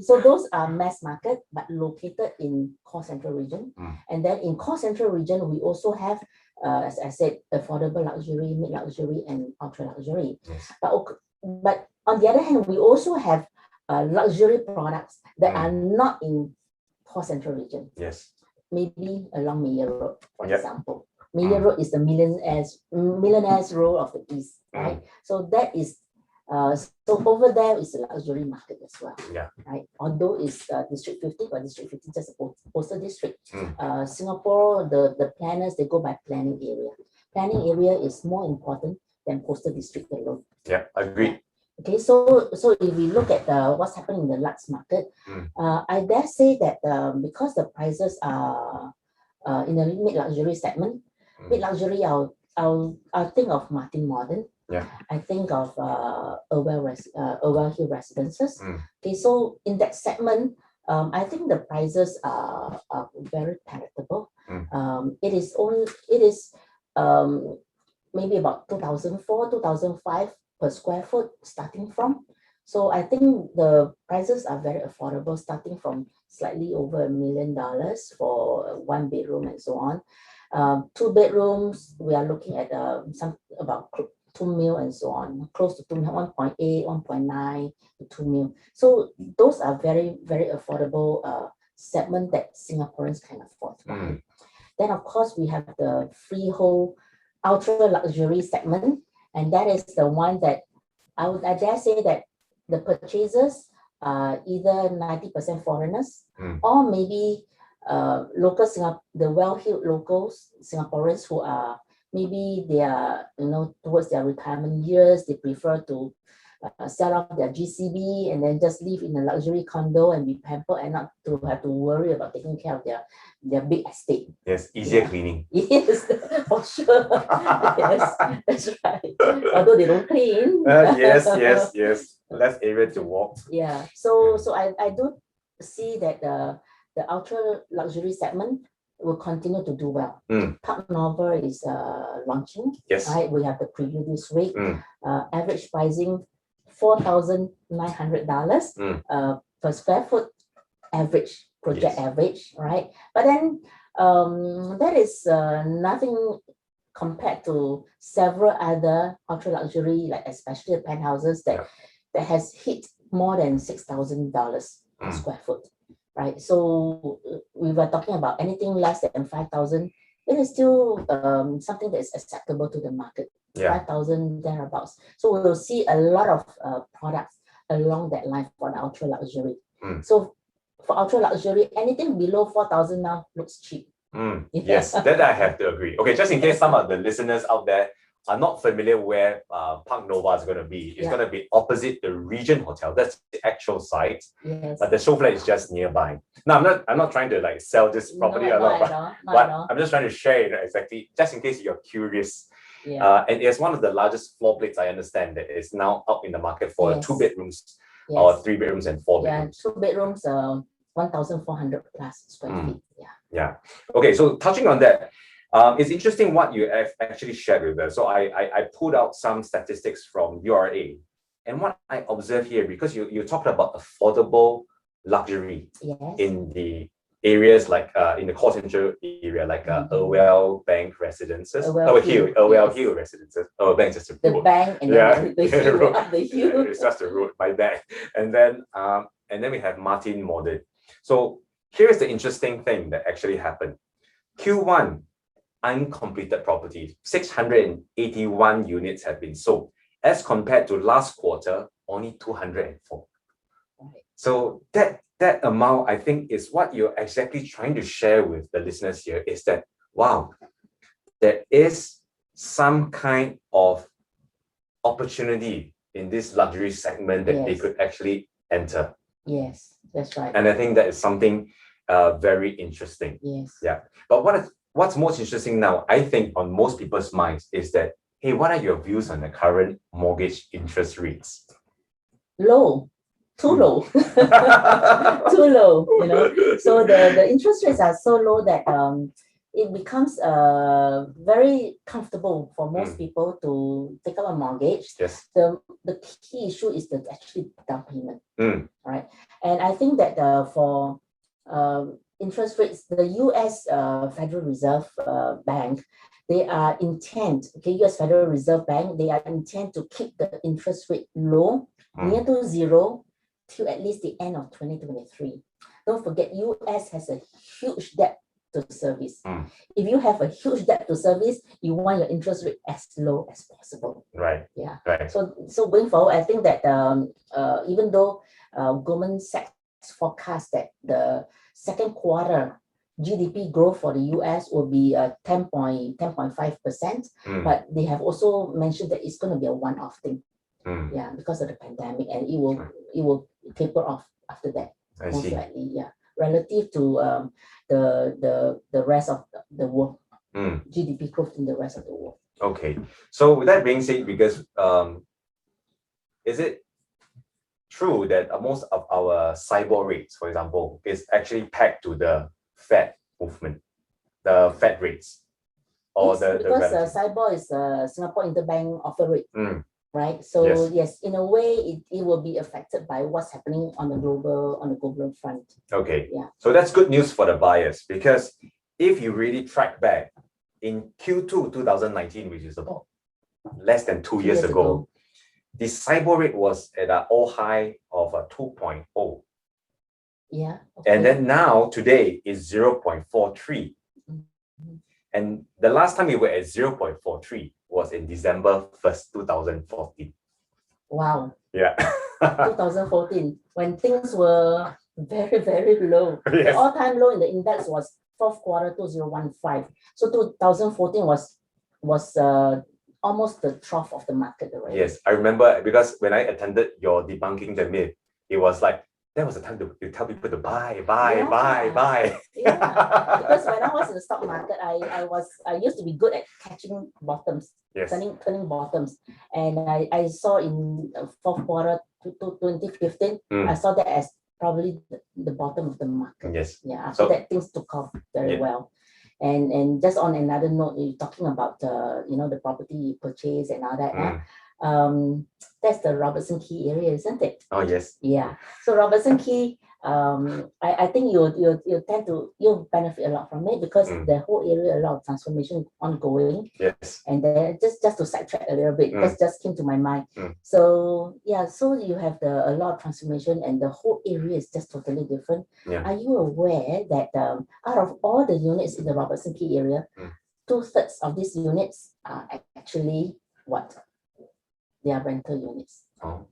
So those are mass market, but located in core central region. And then in core central region, we also have, as I said, affordable luxury, mid luxury, and ultra luxury. Yes. But on the other hand, we also have luxury products that are not in core central region. Yes. Maybe along Meyer Road, for Yep. example. Meyer Road is the millionaires road of the East, right? So that is so over there is a luxury market as well. Yeah. Right. Although it's District 50, but District 50 is just a postal district. Singapore, the planners, they go by planning area. Planning area is more important than postal district alone. Yeah, agreed. Okay, so if we look at what's happening in the Lux market, I dare say that because the prices are in the mid luxury segment, mid luxury, I'll think of Martin Modern. Yeah. I think of Irwell Hill Residences. Okay, so in that segment, I think the prices are very palatable. It is maybe about 2004, 2005 per square foot starting from. So I think the prices are very affordable, starting from slightly over $1 million for 1 bedroom and so on. 2 bedrooms, we are looking at about 2 mil and so on, close to 2 mil, 1.8, 1.9 to 2 mil. So those are very, very affordable segment that Singaporeans can afford. Then of course we have the freehold ultra luxury segment, and that is the one that I dare say that the purchasers are either 90% foreigners Mm. or maybe local the well-heeled locals, Singaporeans who are maybe they are, towards their retirement years, they prefer to sell off their GCB and then just live in a luxury condo and be pampered and not to have to worry about taking care of their big estate. Yes, easier Yeah. cleaning. Yes, for sure. Yes, that's right. Although they don't clean. Yes. Less area to walk. Yeah. So I do see that the ultra luxury segment will continue to do well. Park Nova is launching. Yes. Right. We have the preview this week. Mm. Average pricing $4,900 per square foot average, project Yes. average, right? But then that is nothing compared to several other ultra luxury, like especially the penthouses that has hit more than $6,000 per square foot, right? So we were talking about anything less than 5,000. It is still something that is acceptable to the market. 5,000 thereabouts. So we'll see a lot of products along that line for the ultra luxury. So for ultra luxury, anything below 4,000 now looks cheap. Yes, that I have to agree. Okay, just in case some of the listeners out there are not familiar where Park Nova is going to be, it's going to be opposite the Regent Hotel. That's the actual site. Yes. But the show flat is just nearby. Now, I'm not trying to like sell this property a lot, but I'm just trying to share exactly, just in case you're curious. Yeah. And it's one of the largest floor plates I understand that is now out in the market for 2 bedrooms or 3 bedrooms and 4 bedrooms. 2 bedrooms, 1,400 plus square feet. Yeah. Okay, so touching on that, it's interesting what you have actually shared with us. So I pulled out some statistics from URA, and what I observe here, because you talked about affordable luxury in the areas like in the core central area, like Irwell Bank Residences, Irwell Hill Residences. Oh, Bank is just the road. Bank and the road up the hill. It's just the road, my bad. And then we have Martin Modern. So here is the interesting thing that actually happened. Q1 uncompleted properties, 681 units have been sold, as compared to last quarter, only 204. So that amount, I think, is what you're exactly trying to share with the listeners here, is that, wow, there is some kind of opportunity in this luxury segment that they could actually enter. Yes, that's right. And I think that is something very interesting. Yes. Yeah. But what's most interesting now, I think, on most people's minds is that, hey, what are your views on the current mortgage interest rates? Low. Too low. Too low, So the interest rates are so low that it becomes very comfortable for most people to take up a mortgage. Yes. The key issue is the actually down payment. Right. And I think that for interest rates, the US Federal Reserve Bank, they are intent, US Federal Reserve Bank, they are intent to keep the interest rate low, near to zero, till at least the end of 2023. Don't forget, US has a huge debt to service. If you have a huge debt to service, you want your interest rate as low as possible. Right. Yeah. Right. So going forward, I think that even though Goldman Sachs forecast that the second quarter GDP growth for the US will be 10.5%, but they have also mentioned that it's going to be a one-off thing. Yeah, because of the pandemic, and it will taper off after that. Most likely, relative to the rest of the world, GDP growth in the rest of the world. Okay, so with that being said, because is it true that most of our SIBOR rates, for example, is actually pegged to the Fed movement, the Fed rates, or because SIBOR is Singapore Interbank Offer Rate. Right, so yes, in a way, it will be affected by what's happening on the global front. Okay, yeah. So that's good news for the buyers, because if you really track back in Q2 2019, which is about less than 2 years ago, the SIBOR rate was at an all high of 2.0. Yeah. And then now today is 0.43. And the last time we were at 0.43 was in December 1st, 2014. Wow, Yeah. 2014, when things were very, very low. The Yes. all-time low in the index was fourth quarter 2015. So 2014 was almost the trough of the market already. Yes, I remember because when I attended your debunking the myth, it was like that was the time to you tell people to buy. Yeah. Yeah, because when I was in the stock market, I used to be good at catching bottoms, Yes. turning bottoms, and I saw in fourth quarter to 2015, I saw that as probably the bottom of the market. Yes. Yeah, after So- that things took off very Yeah. well. And just on another note, you're talking about the property purchase and all that. That's the Robertson Key area, isn't it? Oh yes. Yeah. So Robertson Key, I think you tend to benefit a lot from it because the whole area a lot of transformation ongoing. Yes. And then just to sidetrack a little bit, because just came to my mind. So yeah, so you have a lot of transformation and the whole area is just totally different. Yeah. Are you aware that out of all the units in the Robertson Key area, 2/3 of these units are actually what? They are rental units. Oh.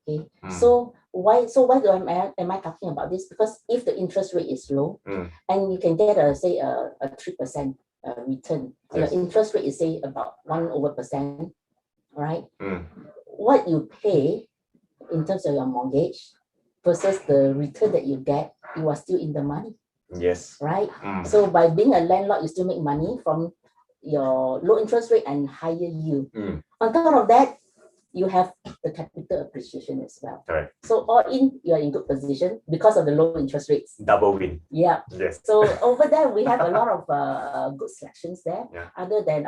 Okay. So why am I talking about this? Because if the interest rate is low and you can get a 3% return, Yes. your interest rate is say about 1%, right? Mm. What you pay in terms of your mortgage versus the return that you get, you are still in the money, Yes. right? So by being a landlord, you still make money from your low interest rate and higher yield. On top of that, you have the capital appreciation as well. Correct. So all in, you're in good position because of the low interest rates. Double win. Yeah. Yes. So over there, we have a lot of good selections there. Yeah. Other than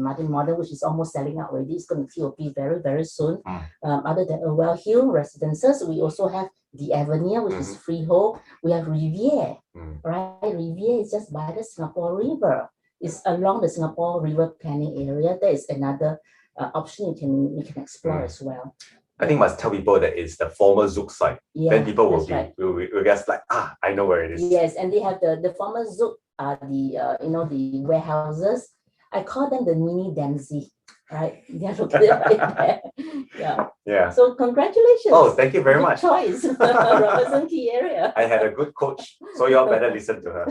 Martin Modern, which is almost selling out already. It's going to TOP very, very soon. Other than Well Hill Residences, we also have the Avenue, which is freehold. We have Riviere, right? Riviere is just by the Singapore River. It's along the Singapore River planning area. There is another option you can explore as well. I think must tell people that it's the former Zouk site. Yeah, Then people will that's be right. will guess like, I know where it is. Yes, and they have the former Zouk the warehouses. I call them the mini Dempsey, right? They are located right there. Yeah. Yeah. So congratulations. Oh, thank you very Good much. choice, Robertson Key area. I had a good coach, so y'all better listen to her.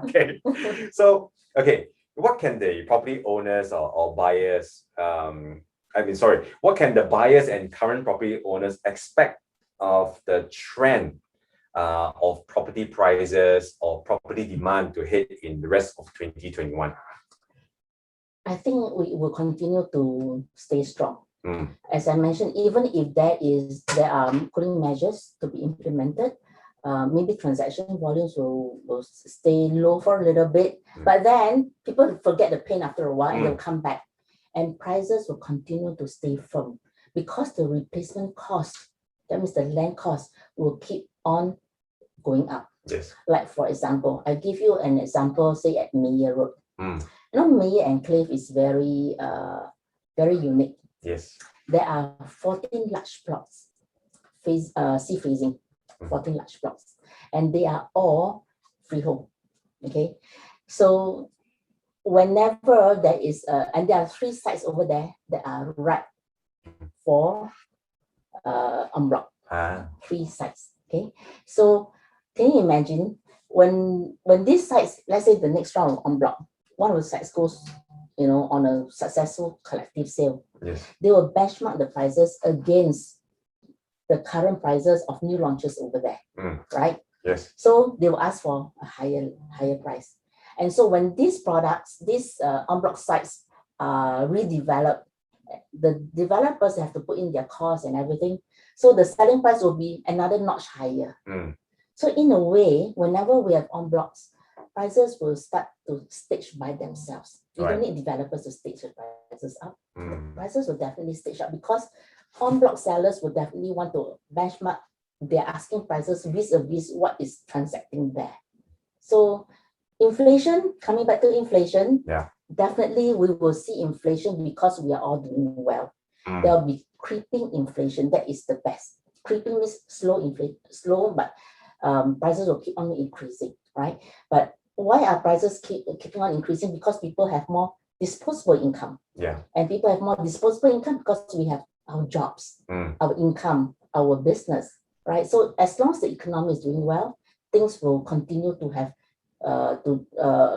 Okay. So, okay, what can the property owners or buyers, what can the buyers and current property owners expect of the trend of property prices or property demand to hit in the rest of 2021? I think we will continue to stay strong. As I mentioned, even if there are cooling measures to be implemented, maybe transaction volumes will stay low for a little bit, but then people forget the pain after a while and they'll come back, and prices will continue to stay firm because the replacement cost, that means the land cost, will keep on going up. Yes. Like for example, I give you an example, say at Meyer Road. Meyer Enclave is very unique. Yes. There are 14 large plots, sea facing, 14 large plots, and they are all freehold. Okay, so whenever there is and there are 3 sites over there that are right for en bloc. 3 sites. Okay, so can you imagine when these sites, let's say the next round of en bloc, one of the sites goes on a successful collective sale, Yes. they will benchmark the prices against the current prices of new launches over there, right? Yes. So they will ask for a higher price. And so when these products, these en bloc sites are redeveloped, the developers have to put in their costs and everything. So the selling price will be another notch higher. So in a way, whenever we have en blocs, prices will start to stage by themselves. You don't need developers to stage the prices up. Prices will definitely stage up because en bloc sellers will definitely want to benchmark their asking prices vis-a-vis what is transacting there. So inflation, coming back to inflation, definitely we will see inflation because we are all doing well. There will be creeping inflation. That is the best. Creeping means slow, but prices will keep on increasing, right? But why are prices keeping on increasing? Because people have more disposable income. Yeah. And people have more disposable income because we have our jobs, Mm. our income, our business, right? So as long as the economy is doing well, things will continue to have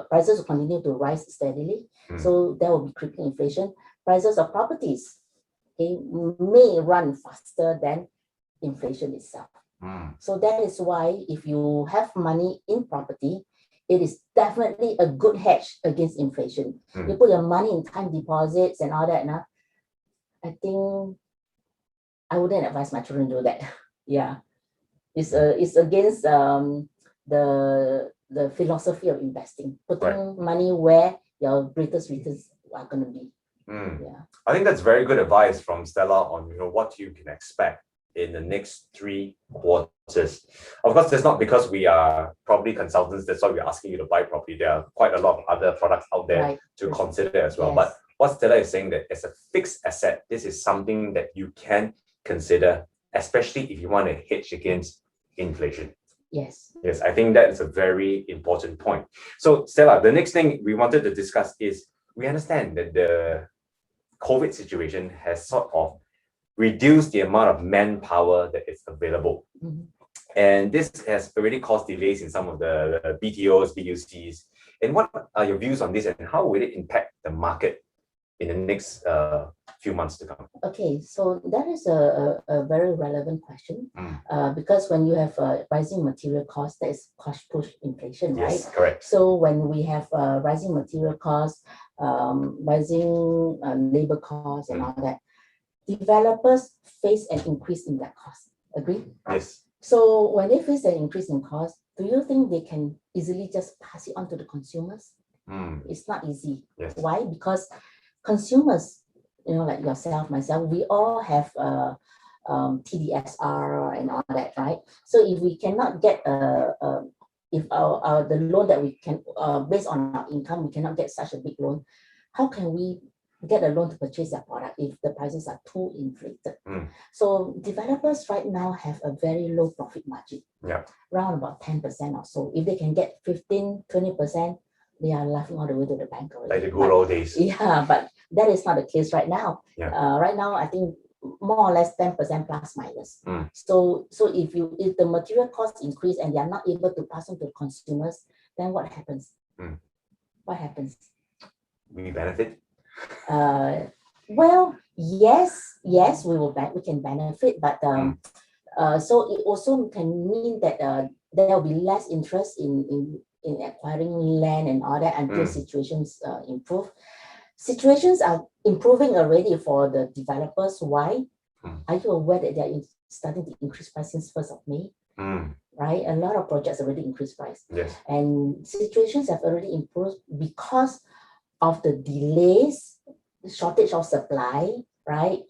prices will continue to rise steadily. Mm. So there will be crippling inflation. Prices of properties, okay, may run faster than inflation itself. Mm. So that is why if you have money in property, it is definitely a good hedge against inflation. Mm. You put your money in time deposits and all that. Now, I think I wouldn't advise my children to do that. Yeah, it's against the philosophy of investing, putting money where your greatest returns are going to be. Mm. Yeah. I think that's very good advice from Stella on what you can expect in the next 3 quarters. Of course, that's not because we are property consultants, that's why we're asking you to buy property. There are quite a lot of other products out there Right. to consider as well. Yes. But what Stella is saying that as a fixed asset, this is something that you can consider, especially if you want to hedge against inflation. Yes. Yes, I think that is a very important point. So Stella, the next thing we wanted to discuss is we understand that the COVID situation has sort of reduced the amount of manpower that is available. Mhm. And this has already caused delays in some of the BTOs, BUCs. And what are your views on this and how will it impact the market in the next few months to come? Okay, so that is a very relevant question because when you have rising material costs, that is cost push inflation, right? Yes, correct. So when we have rising material costs, rising labor costs and all that, developers face an increase in that cost. Agree? Yes. So when they face an increase in cost, do you think they can easily just pass it on to the consumers? It's not easy. Yes. Why? Because consumers, like yourself, myself, we all have TDSR and all that, right? So if we cannot get if the loan that we can based on our income, we cannot get such a big loan, how can we get a loan to purchase their product if the prices are too inflated? So developers right now have a very low profit margin, around about 10% or so. If they can get 15-20%, they are laughing all the way to the bank already. Like the good old days. Yeah, but that is not the case right now. Yeah. Right now, I think more or less 10% plus minus. So if the material costs increase and they are not able to pass on to consumers, then what happens? What happens? We benefit. Well, yes, we can benefit, but so it also can mean that there will be less interest in acquiring land and all that until situations improve. Situations are improving already for the developers. Why? Are you aware that they are starting to increase price since 1st of May? Right? A lot of projects already increased price. Yes. And situations have already improved because of the delays, shortage of supply, right?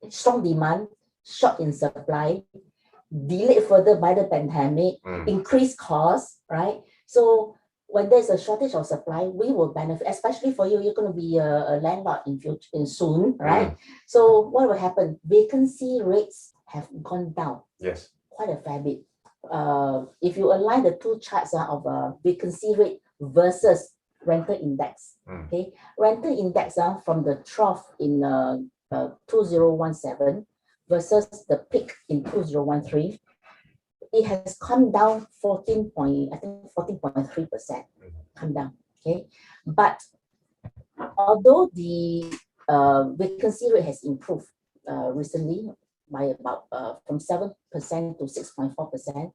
Strong demand, short in supply, delayed further by the pandemic, increased costs, right? So when there's a shortage of supply, we will benefit, especially for you, you're going to be a landlord in soon, right? So what will happen? Vacancy rates have gone down. Yes. Quite a fair bit. If you align the two charts of vacancy rate versus rental index, okay? Rental index from the trough in 2017 versus the peak in 2013, it has come down 14.3%. Come down, okay? But although the vacancy rate has improved recently by about from 7% to 6.4%,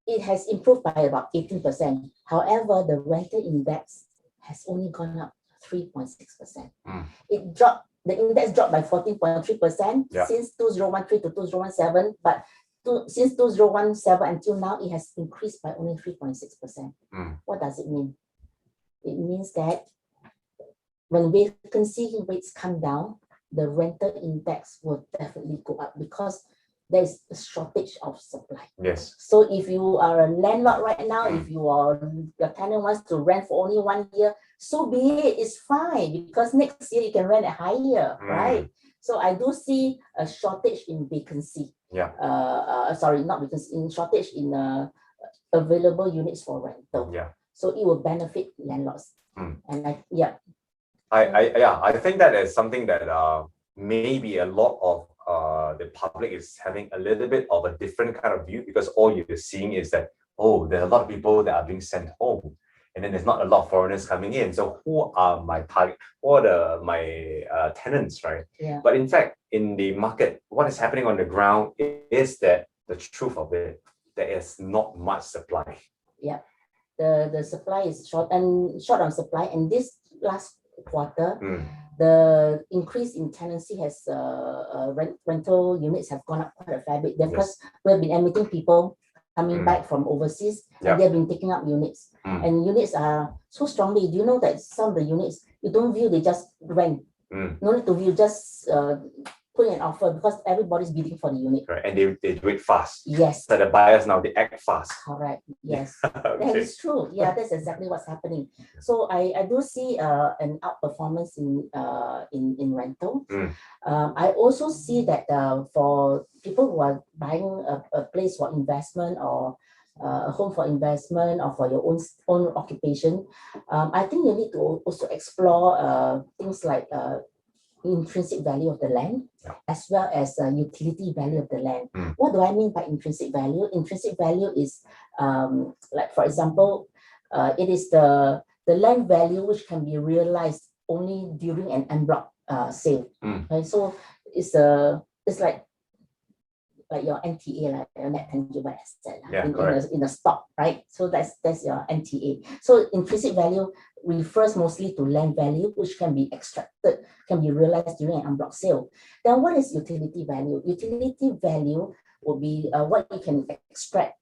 it has improved by about 18%. However, the rental index has only gone up 3.6%. It dropped. The index dropped by 14.3% since 2013 to 2017, but since 2017 until now, it has increased by only 3.6%. What does it mean? It means that when vacancy rates come down, the rental index will definitely go up because there is a shortage of supply. Yes. So if you are a landlord right now, if your tenant wants to rent for only 1 year, so be it, it's fine because next year you can rent it higher, right? So I do see a shortage in vacancy. Sorry, not vacancy, in shortage in available units for rental. So it will benefit landlords. And I think that is something that maybe a lot of the public is having a little bit of a different kind of view, because all you're seeing is that, oh, there's a lot of people that are being sent home, and then there's not a lot of foreigners coming in. So who are my target? Who are my tenants, right? Yeah. But in fact, in the market, what is happening on the ground is that the truth of it, there is not much supply. Yeah. The supply is short on supply, and this last quarter, the increase in tenancy has rental units have gone up quite a fair bit. Because we've been admitting people coming back from overseas, and they've been taking up units. And units are so strongly. Do you know that some of the units you don't view, they just rent. No need to view, just put an offer, because everybody's bidding for the unit. Right, and they do it fast. Yes. So the buyers now, they act fast. Correct. Yes. Okay. That is true. Yeah, that's exactly what's happening. So I do see an outperformance in rental. I also see that for people who are buying a place for investment, or a home for investment, or for your own occupation, I think you need to also explore things like intrinsic value of the land, as well as utility value of the land. What do I mean by intrinsic value? Intrinsic value is like, for example, it is the land value which can be realized only during an en bloc sale. Right? So it's like your NTA, like your net tangible asset, in a stock, right? So that's your NTA. So intrinsic value refers mostly to land value, which can be extracted, can be realized during an en bloc sale. Then what is utility value? Utility value will be what you can extract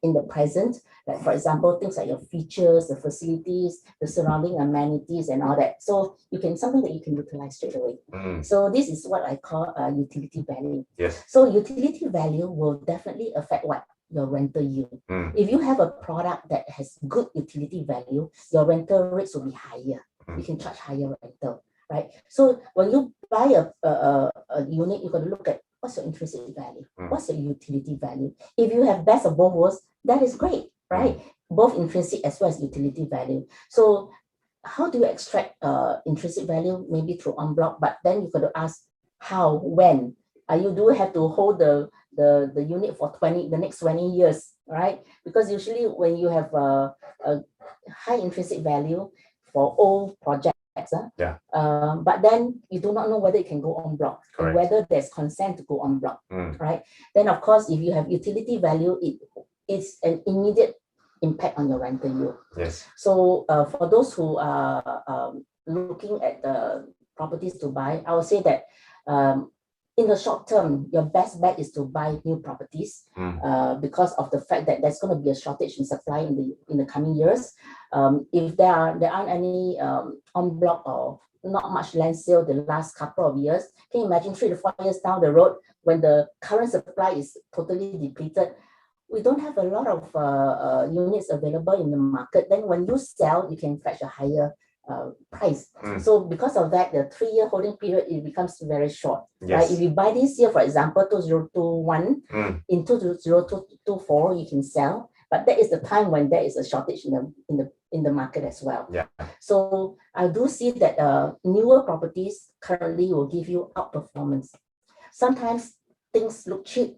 in the present, like, for example, things like your features, the facilities, the surrounding amenities, and all that. So something that you can utilize straight away. So this is what I call utility value. Yes. So utility value will definitely affect what? Your rental yield. If you have a product that has good utility value, your rental rates will be higher. You can charge higher rental, right? So when you buy a unit, you got to look at what's your intrinsic value, what's your utility value. If you have best of both worlds, that is great, right? Both intrinsic as well as utility value. So how do you extract intrinsic value? Maybe through en bloc, but then you got to ask how, when. You do have to hold the unit for the next 20 years, right? Because usually when you have a high intrinsic value for old projects, but then you do not know whether it can go en bloc, and whether there's consent to go en bloc, right? Then of course, if you have utility value, it's an immediate impact on your rental yield. Yes. So for those who are looking at the properties to buy, I would say that in the short term, your best bet is to buy new properties because of the fact that there's going to be a shortage in supply in the coming years. If there aren't any en bloc or not much land sale the last couple of years, can you imagine 3 to 4 years down the road, when the current supply is totally depleted, we don't have a lot of units available in the market. Then when you sell, you can fetch a higher price. So because of that, the 3-year holding period, it becomes very short. Right? If you buy this year, for example, 2021, in 2024, you can sell. But that is the time when there is a shortage in the market as well. So I do see that newer properties currently will give you outperformance. Sometimes things look cheap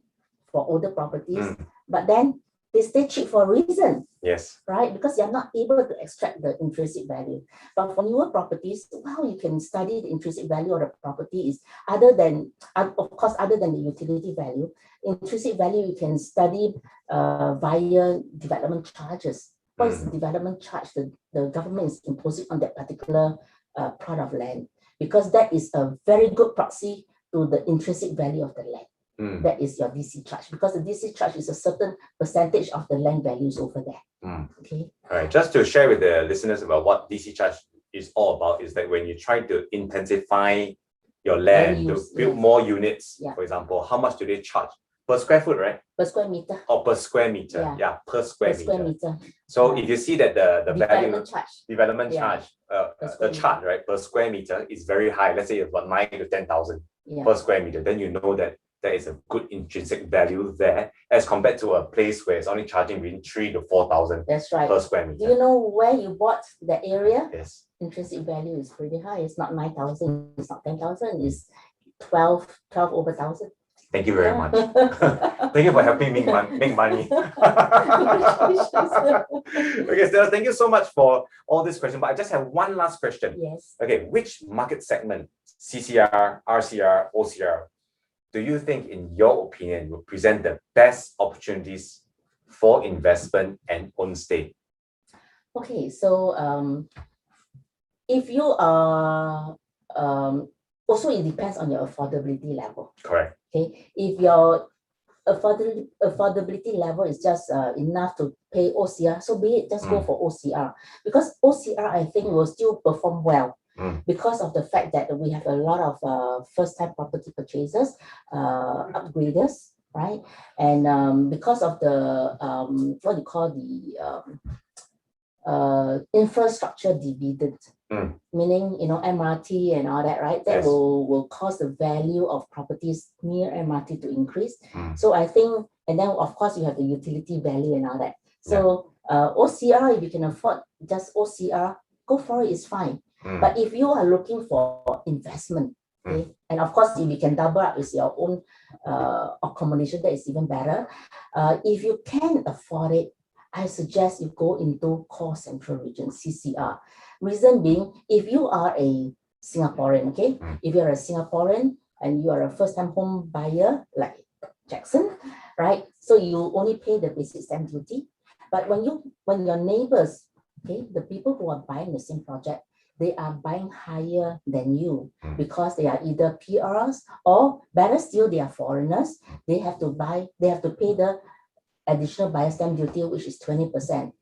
for older properties, but then they stay cheap for a reason. Yes. Right? Because you're not able to extract the intrinsic value. But for newer properties, how you can study the intrinsic value of the property is other than the utility value. Intrinsic value you can study via development charges. What is the development charge the government is imposing on that particular plot of land? Because that is a very good proxy to the intrinsic value of the land. That is your DC charge, because the DC charge is a certain percentage of the land values over there. Okay. All right. Just to share with the listeners about what DC charge is all about, is that when you try to intensify your land to build more units, for example, how much do they charge per square foot, right? Per square meter. Or per square meter. Yeah, per square meter. So So if you see that the development charge, the charge, right, per square meter is very high. Let's say it's about 9 to 10,000 per square meter. Then you know that there is a good intrinsic value there, as compared to a place where it's only charging between 3 to 4,000 per square meter. Do you know where you bought the area? Yes. Intrinsic value is pretty high. It's not 9,000, it's not 10,000, it's 12 over 1,000. Thank you very much. Thank you for helping me make money. Okay, Stella, thank you so much for all this question. But I just have one last question. Yes. Okay, which market segment, CCR, RCR, OCR, do you think, in your opinion, will present the best opportunities for investment and own stay? Okay, so if you are also it depends on your affordability level. Correct. Okay, if your affordability level is just enough to pay OCR, so be it, just go for OCR, because OCR I think will still perform well because of the fact that we have a lot of first-time property purchasers, upgraders, right? And because of the what you call the infrastructure dividend, meaning MRT and all that, right? That Yes. will cause the value of properties near MRT to increase. So I think, and then of course you have the utility value and all that. So OCR, if you can afford just OCR, go for it, it's fine. But if you are looking for investment, okay, and of course if you can double up with your own accommodation, that is even better. If you can afford it, I suggest you go into Core Central Region, CCR. Reason being, if you are a Singaporean, okay, if you're a Singaporean and you are a first-time home buyer like Jackson, right? So you only pay the basic stamp duty. But when your neighbors, okay, the people who are buying the same project, they are buying higher than you because they are either PRs or better still, they are foreigners. They have to pay the additional buyer stamp duty, which is 20%.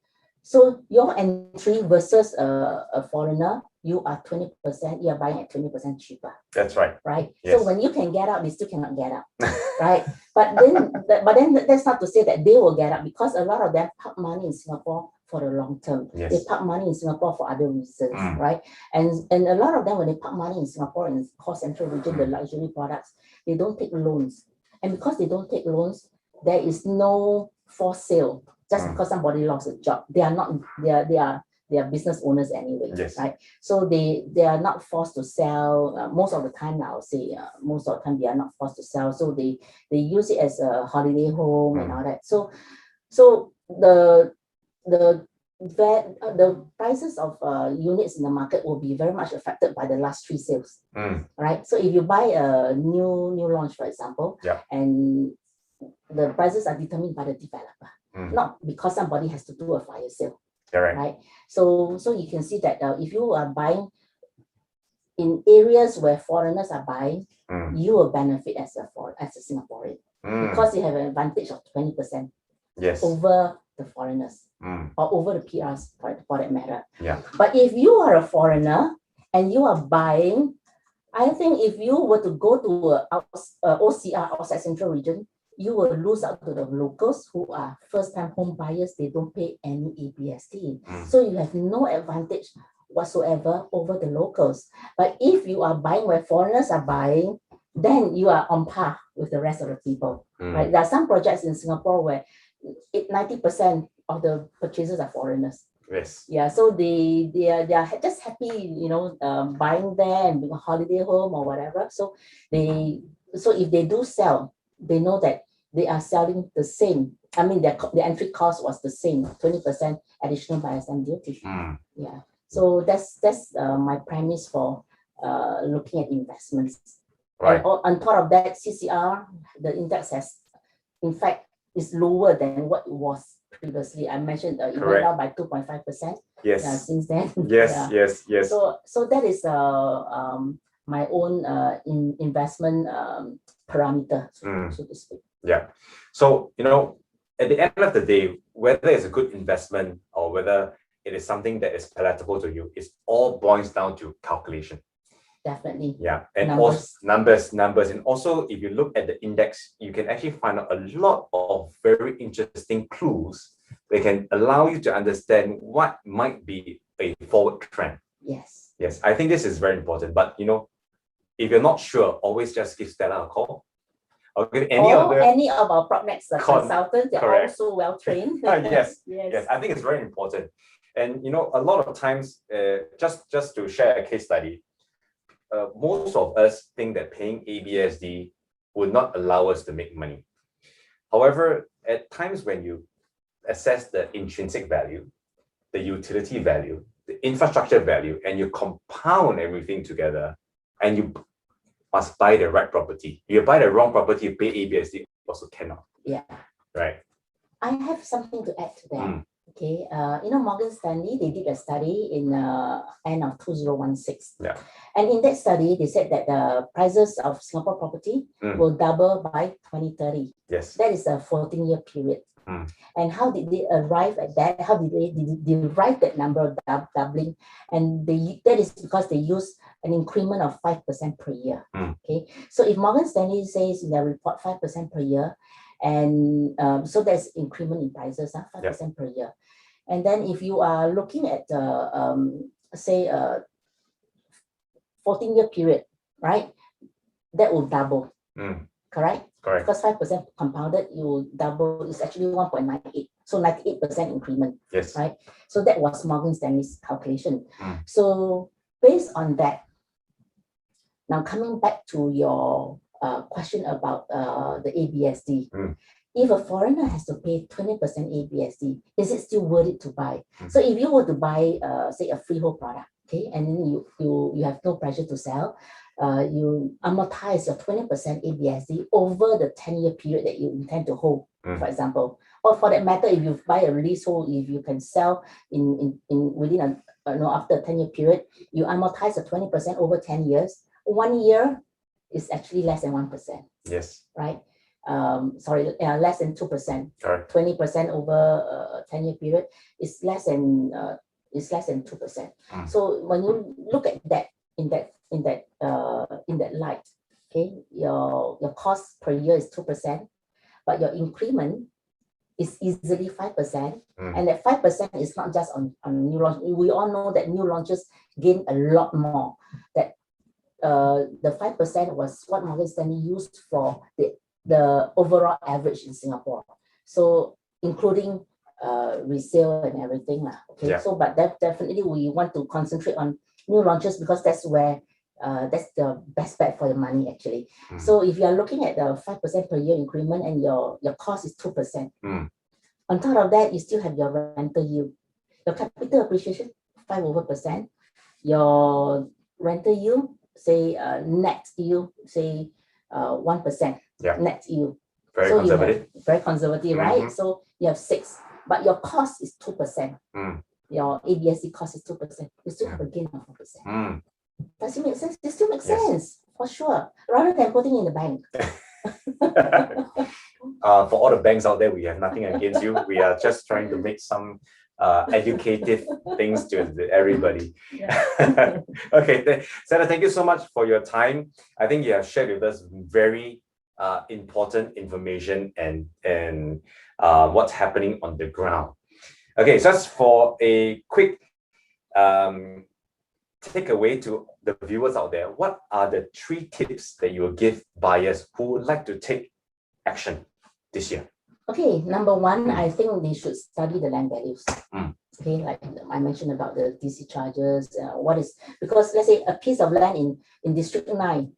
So your entry versus a foreigner, you are 20%, you are buying at 20% cheaper. That's right. Right. Yes. So when you can get out, they still cannot get out. Right. But then that's not to say that they will get out, because a lot of them park money in Singapore for the long term. Yes. They park money in Singapore for other reasons, right? And a lot of them, when they park money in Singapore in Core Central Region, the luxury products, they don't take loans. And because they don't take loans, there is no for sale just because somebody lost a job. They are not, they are business owners anyway, Yes. right? So they are not forced to sell. Most of the time, I would say, most of the time they are not forced to sell. So they use it as a holiday home and all that. So the prices of units in the market will be very much affected by the last 3 sales, right? So if you buy a new launch, for example, and the prices are determined by the developer, not because somebody has to do a fire sale. Correct. Right. So you can see that if you are buying in areas where foreigners are buying, you will benefit as a Singaporean because you have an advantage of 20% over the foreigners or over the PRs for that matter. Yeah. But if you are a foreigner and you are buying, I think if you were to go to OCR, outside Central Region, you will lose out to the locals who are first-time home buyers. They don't pay any ABST. So you have no advantage whatsoever over the locals. But if you are buying where foreigners are buying, then you are on par with the rest of the people. Right? There are some projects in Singapore where 90% of the purchasers are foreigners. Yes. Yeah, so they are just happy, buying there and being a holiday home or whatever. So if they do sell, they know that they are selling the same. I mean, their entry cost was the same, 20% additional buyer stamp duty. Yeah. So that's my premise for looking at investments. Right. And on top of that, CCR, the index in fact, is lower than what it was previously. I mentioned it went down by 2.5%. Yes. Since then. Yes. So that is my own investment parameter, so to speak. Yeah. So, at the end of the day, whether it's a good investment or whether it is something that is palatable to you, it all boils down to calculation. Definitely. Yeah. And numbers. Numbers. And also, if you look at the index, you can actually find out a lot of very interesting clues that can allow you to understand what might be a forward trend. Yes. Yes. I think this is very important. But, if you're not sure, always just give Stella a call. Okay, any of our PropNex consultants, they're also well trained. Yes. I think it's very important. And a lot of times, just to share a case study, most of us think that paying ABSD would not allow us to make money. However, at times when you assess the intrinsic value, the utility value, the infrastructure value, and you compound everything together, and you must buy the right property. You buy the wrong property, you pay ABSD, also cannot. Yeah. Right. I have something to add to that. Mm. Okay, Morgan Stanley, they did a study in end of 2016. Yeah. And in that study, they said that the prices of Singapore property will double by 2030. Yes. That is a 14-year period. Mm. And how did they arrive at that? How did they derive that number of doubling? And that is because they use an increment of 5% per year. Mm. Okay, so if Morgan Stanley says in their report 5% per year, and so there's increment in prices, 5% per year. And then if you are looking at say a 14-year period, right, that will double. Correct? Correct. Because 5% compounded, you double, is actually 1.98. So 98% increment. Yes. Right? So that was Morgan Stanley's calculation. So based on that, now coming back to your question about the ABSD. If a foreigner has to pay 20% ABSD, is it still worth it to buy? So if you were to buy, say, a freehold product, okay, and then you have no pressure to sell, you amortize your 20% ABSD over the 10-year period that you intend to hold, for example. Or for that matter, if you buy a leasehold, if you can sell within after a 10-year period, you amortize the 20% over 10 years. 1 year is actually less than 1%. Yes. Right? Less than 2%. Correct. 20% over a 10-year period is less than 2%. So when you look at that in that light, okay, your cost per year is 2%, but your increment is easily 5%, and that 5% is not just on new launch. We all know that new launches gain a lot more. That the 5% was what Morgan Stanley used for the overall average in Singapore. So including resale and everything. Okay. So but definitely we want to concentrate on new launches because that's where that's the best bet for the money actually. So if you are looking at the 5% per year increment and your cost is 2%, on top of that, you still have your rental yield. Your capital appreciation, 5%, your rental yield, say net yield, say 1%. Net yield. Very conservative. Very conservative, right? So you have 6%, but your cost is 2%. Your ABSD cost is 2%. You still have a gain of 4%. Does it make sense? It still makes sense, for sure. Rather than putting in the bank. For all the banks out there, we have nothing against you. We are just trying to make some educative things to everybody. Okay, Stella, thank you so much for your time. I think you have shared with us very important information and what's happening on the ground. Okay, so just for a quick takeaway to the viewers out there, what are the 3 tips that you will give buyers who would like to take action this year? Okay, number 1, I think they should study the land values. Okay, like I mentioned about the DC charges, because let's say a piece of land in District 9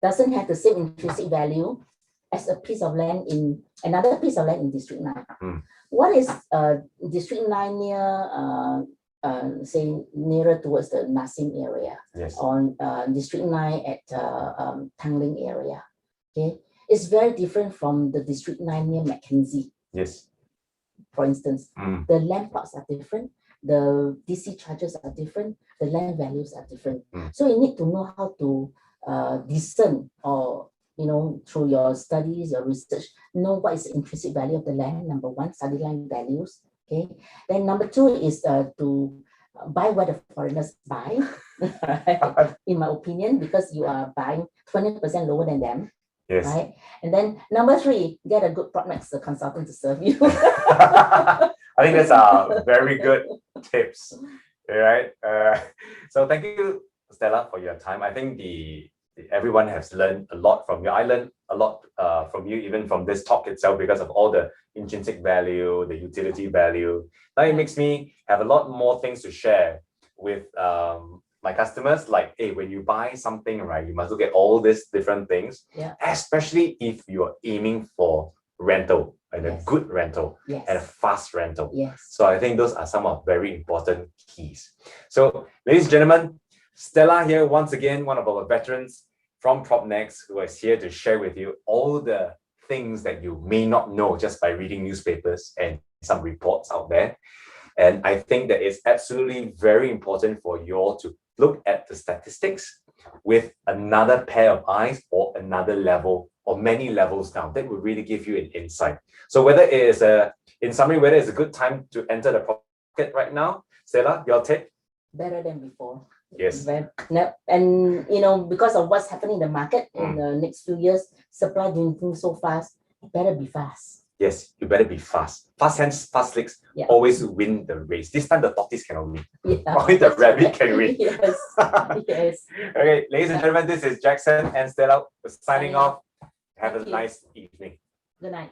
doesn't have the same intrinsic value as a piece of land in another piece of land in District 9. What is District 9 near, say, nearer towards the Nasim area? Yes. On District 9 at Tanglin area. Okay, it's very different from the District 9 near Mackenzie. Yes. For instance, the land plots are different, the DC charges are different, the land values are different. So you need to know how to discern, or through your studies, your research, know what is the intrinsic value of the land. Number 1, study land values. Okay. Then number 2 is to buy where the foreigners buy, right? In my opinion, because you are buying 20% lower than them. Yes. Right. And then number 3, get a good Propnex consultant to serve you. I think that's a very good tips. Right. So thank you, Stella, for your time. I think everyone has learned a lot from you. I learned a lot from you, even from this talk itself, because of all the intrinsic value, the utility value. Now it makes me have a lot more things to share with my customers, like, hey, when you buy something, right, you must look at all these different things, Yeah. especially if you're aiming for rental and a Yes. good rental Yes. and a fast rental. Yes. So I think those are some of very important keys. So, ladies and gentlemen, Stella here, once again, one of our veterans from PropNext, who is here to share with you all the things that you may not know just by reading newspapers and some reports out there. And I think that it's absolutely very important for you all to look at the statistics with another pair of eyes or another level or many levels down. That will really give you an insight. So whether it is in summary, whether it's a good time to enter the market right now, Stella, your take? Better than before. Yes. And because of what's happening in the market in the next few years, supply dwindling so fast, better be fast. Yes, you better be fast. Fast hands, fast legs, Yeah. always win the race. This time the tortoise cannot win. Yeah, Only the that's rabbit right. can win. Yes. Yes. Okay, ladies and gentlemen, this is Jackson and Stella signing Signing off. Have a Thank you. nice evening. Good night.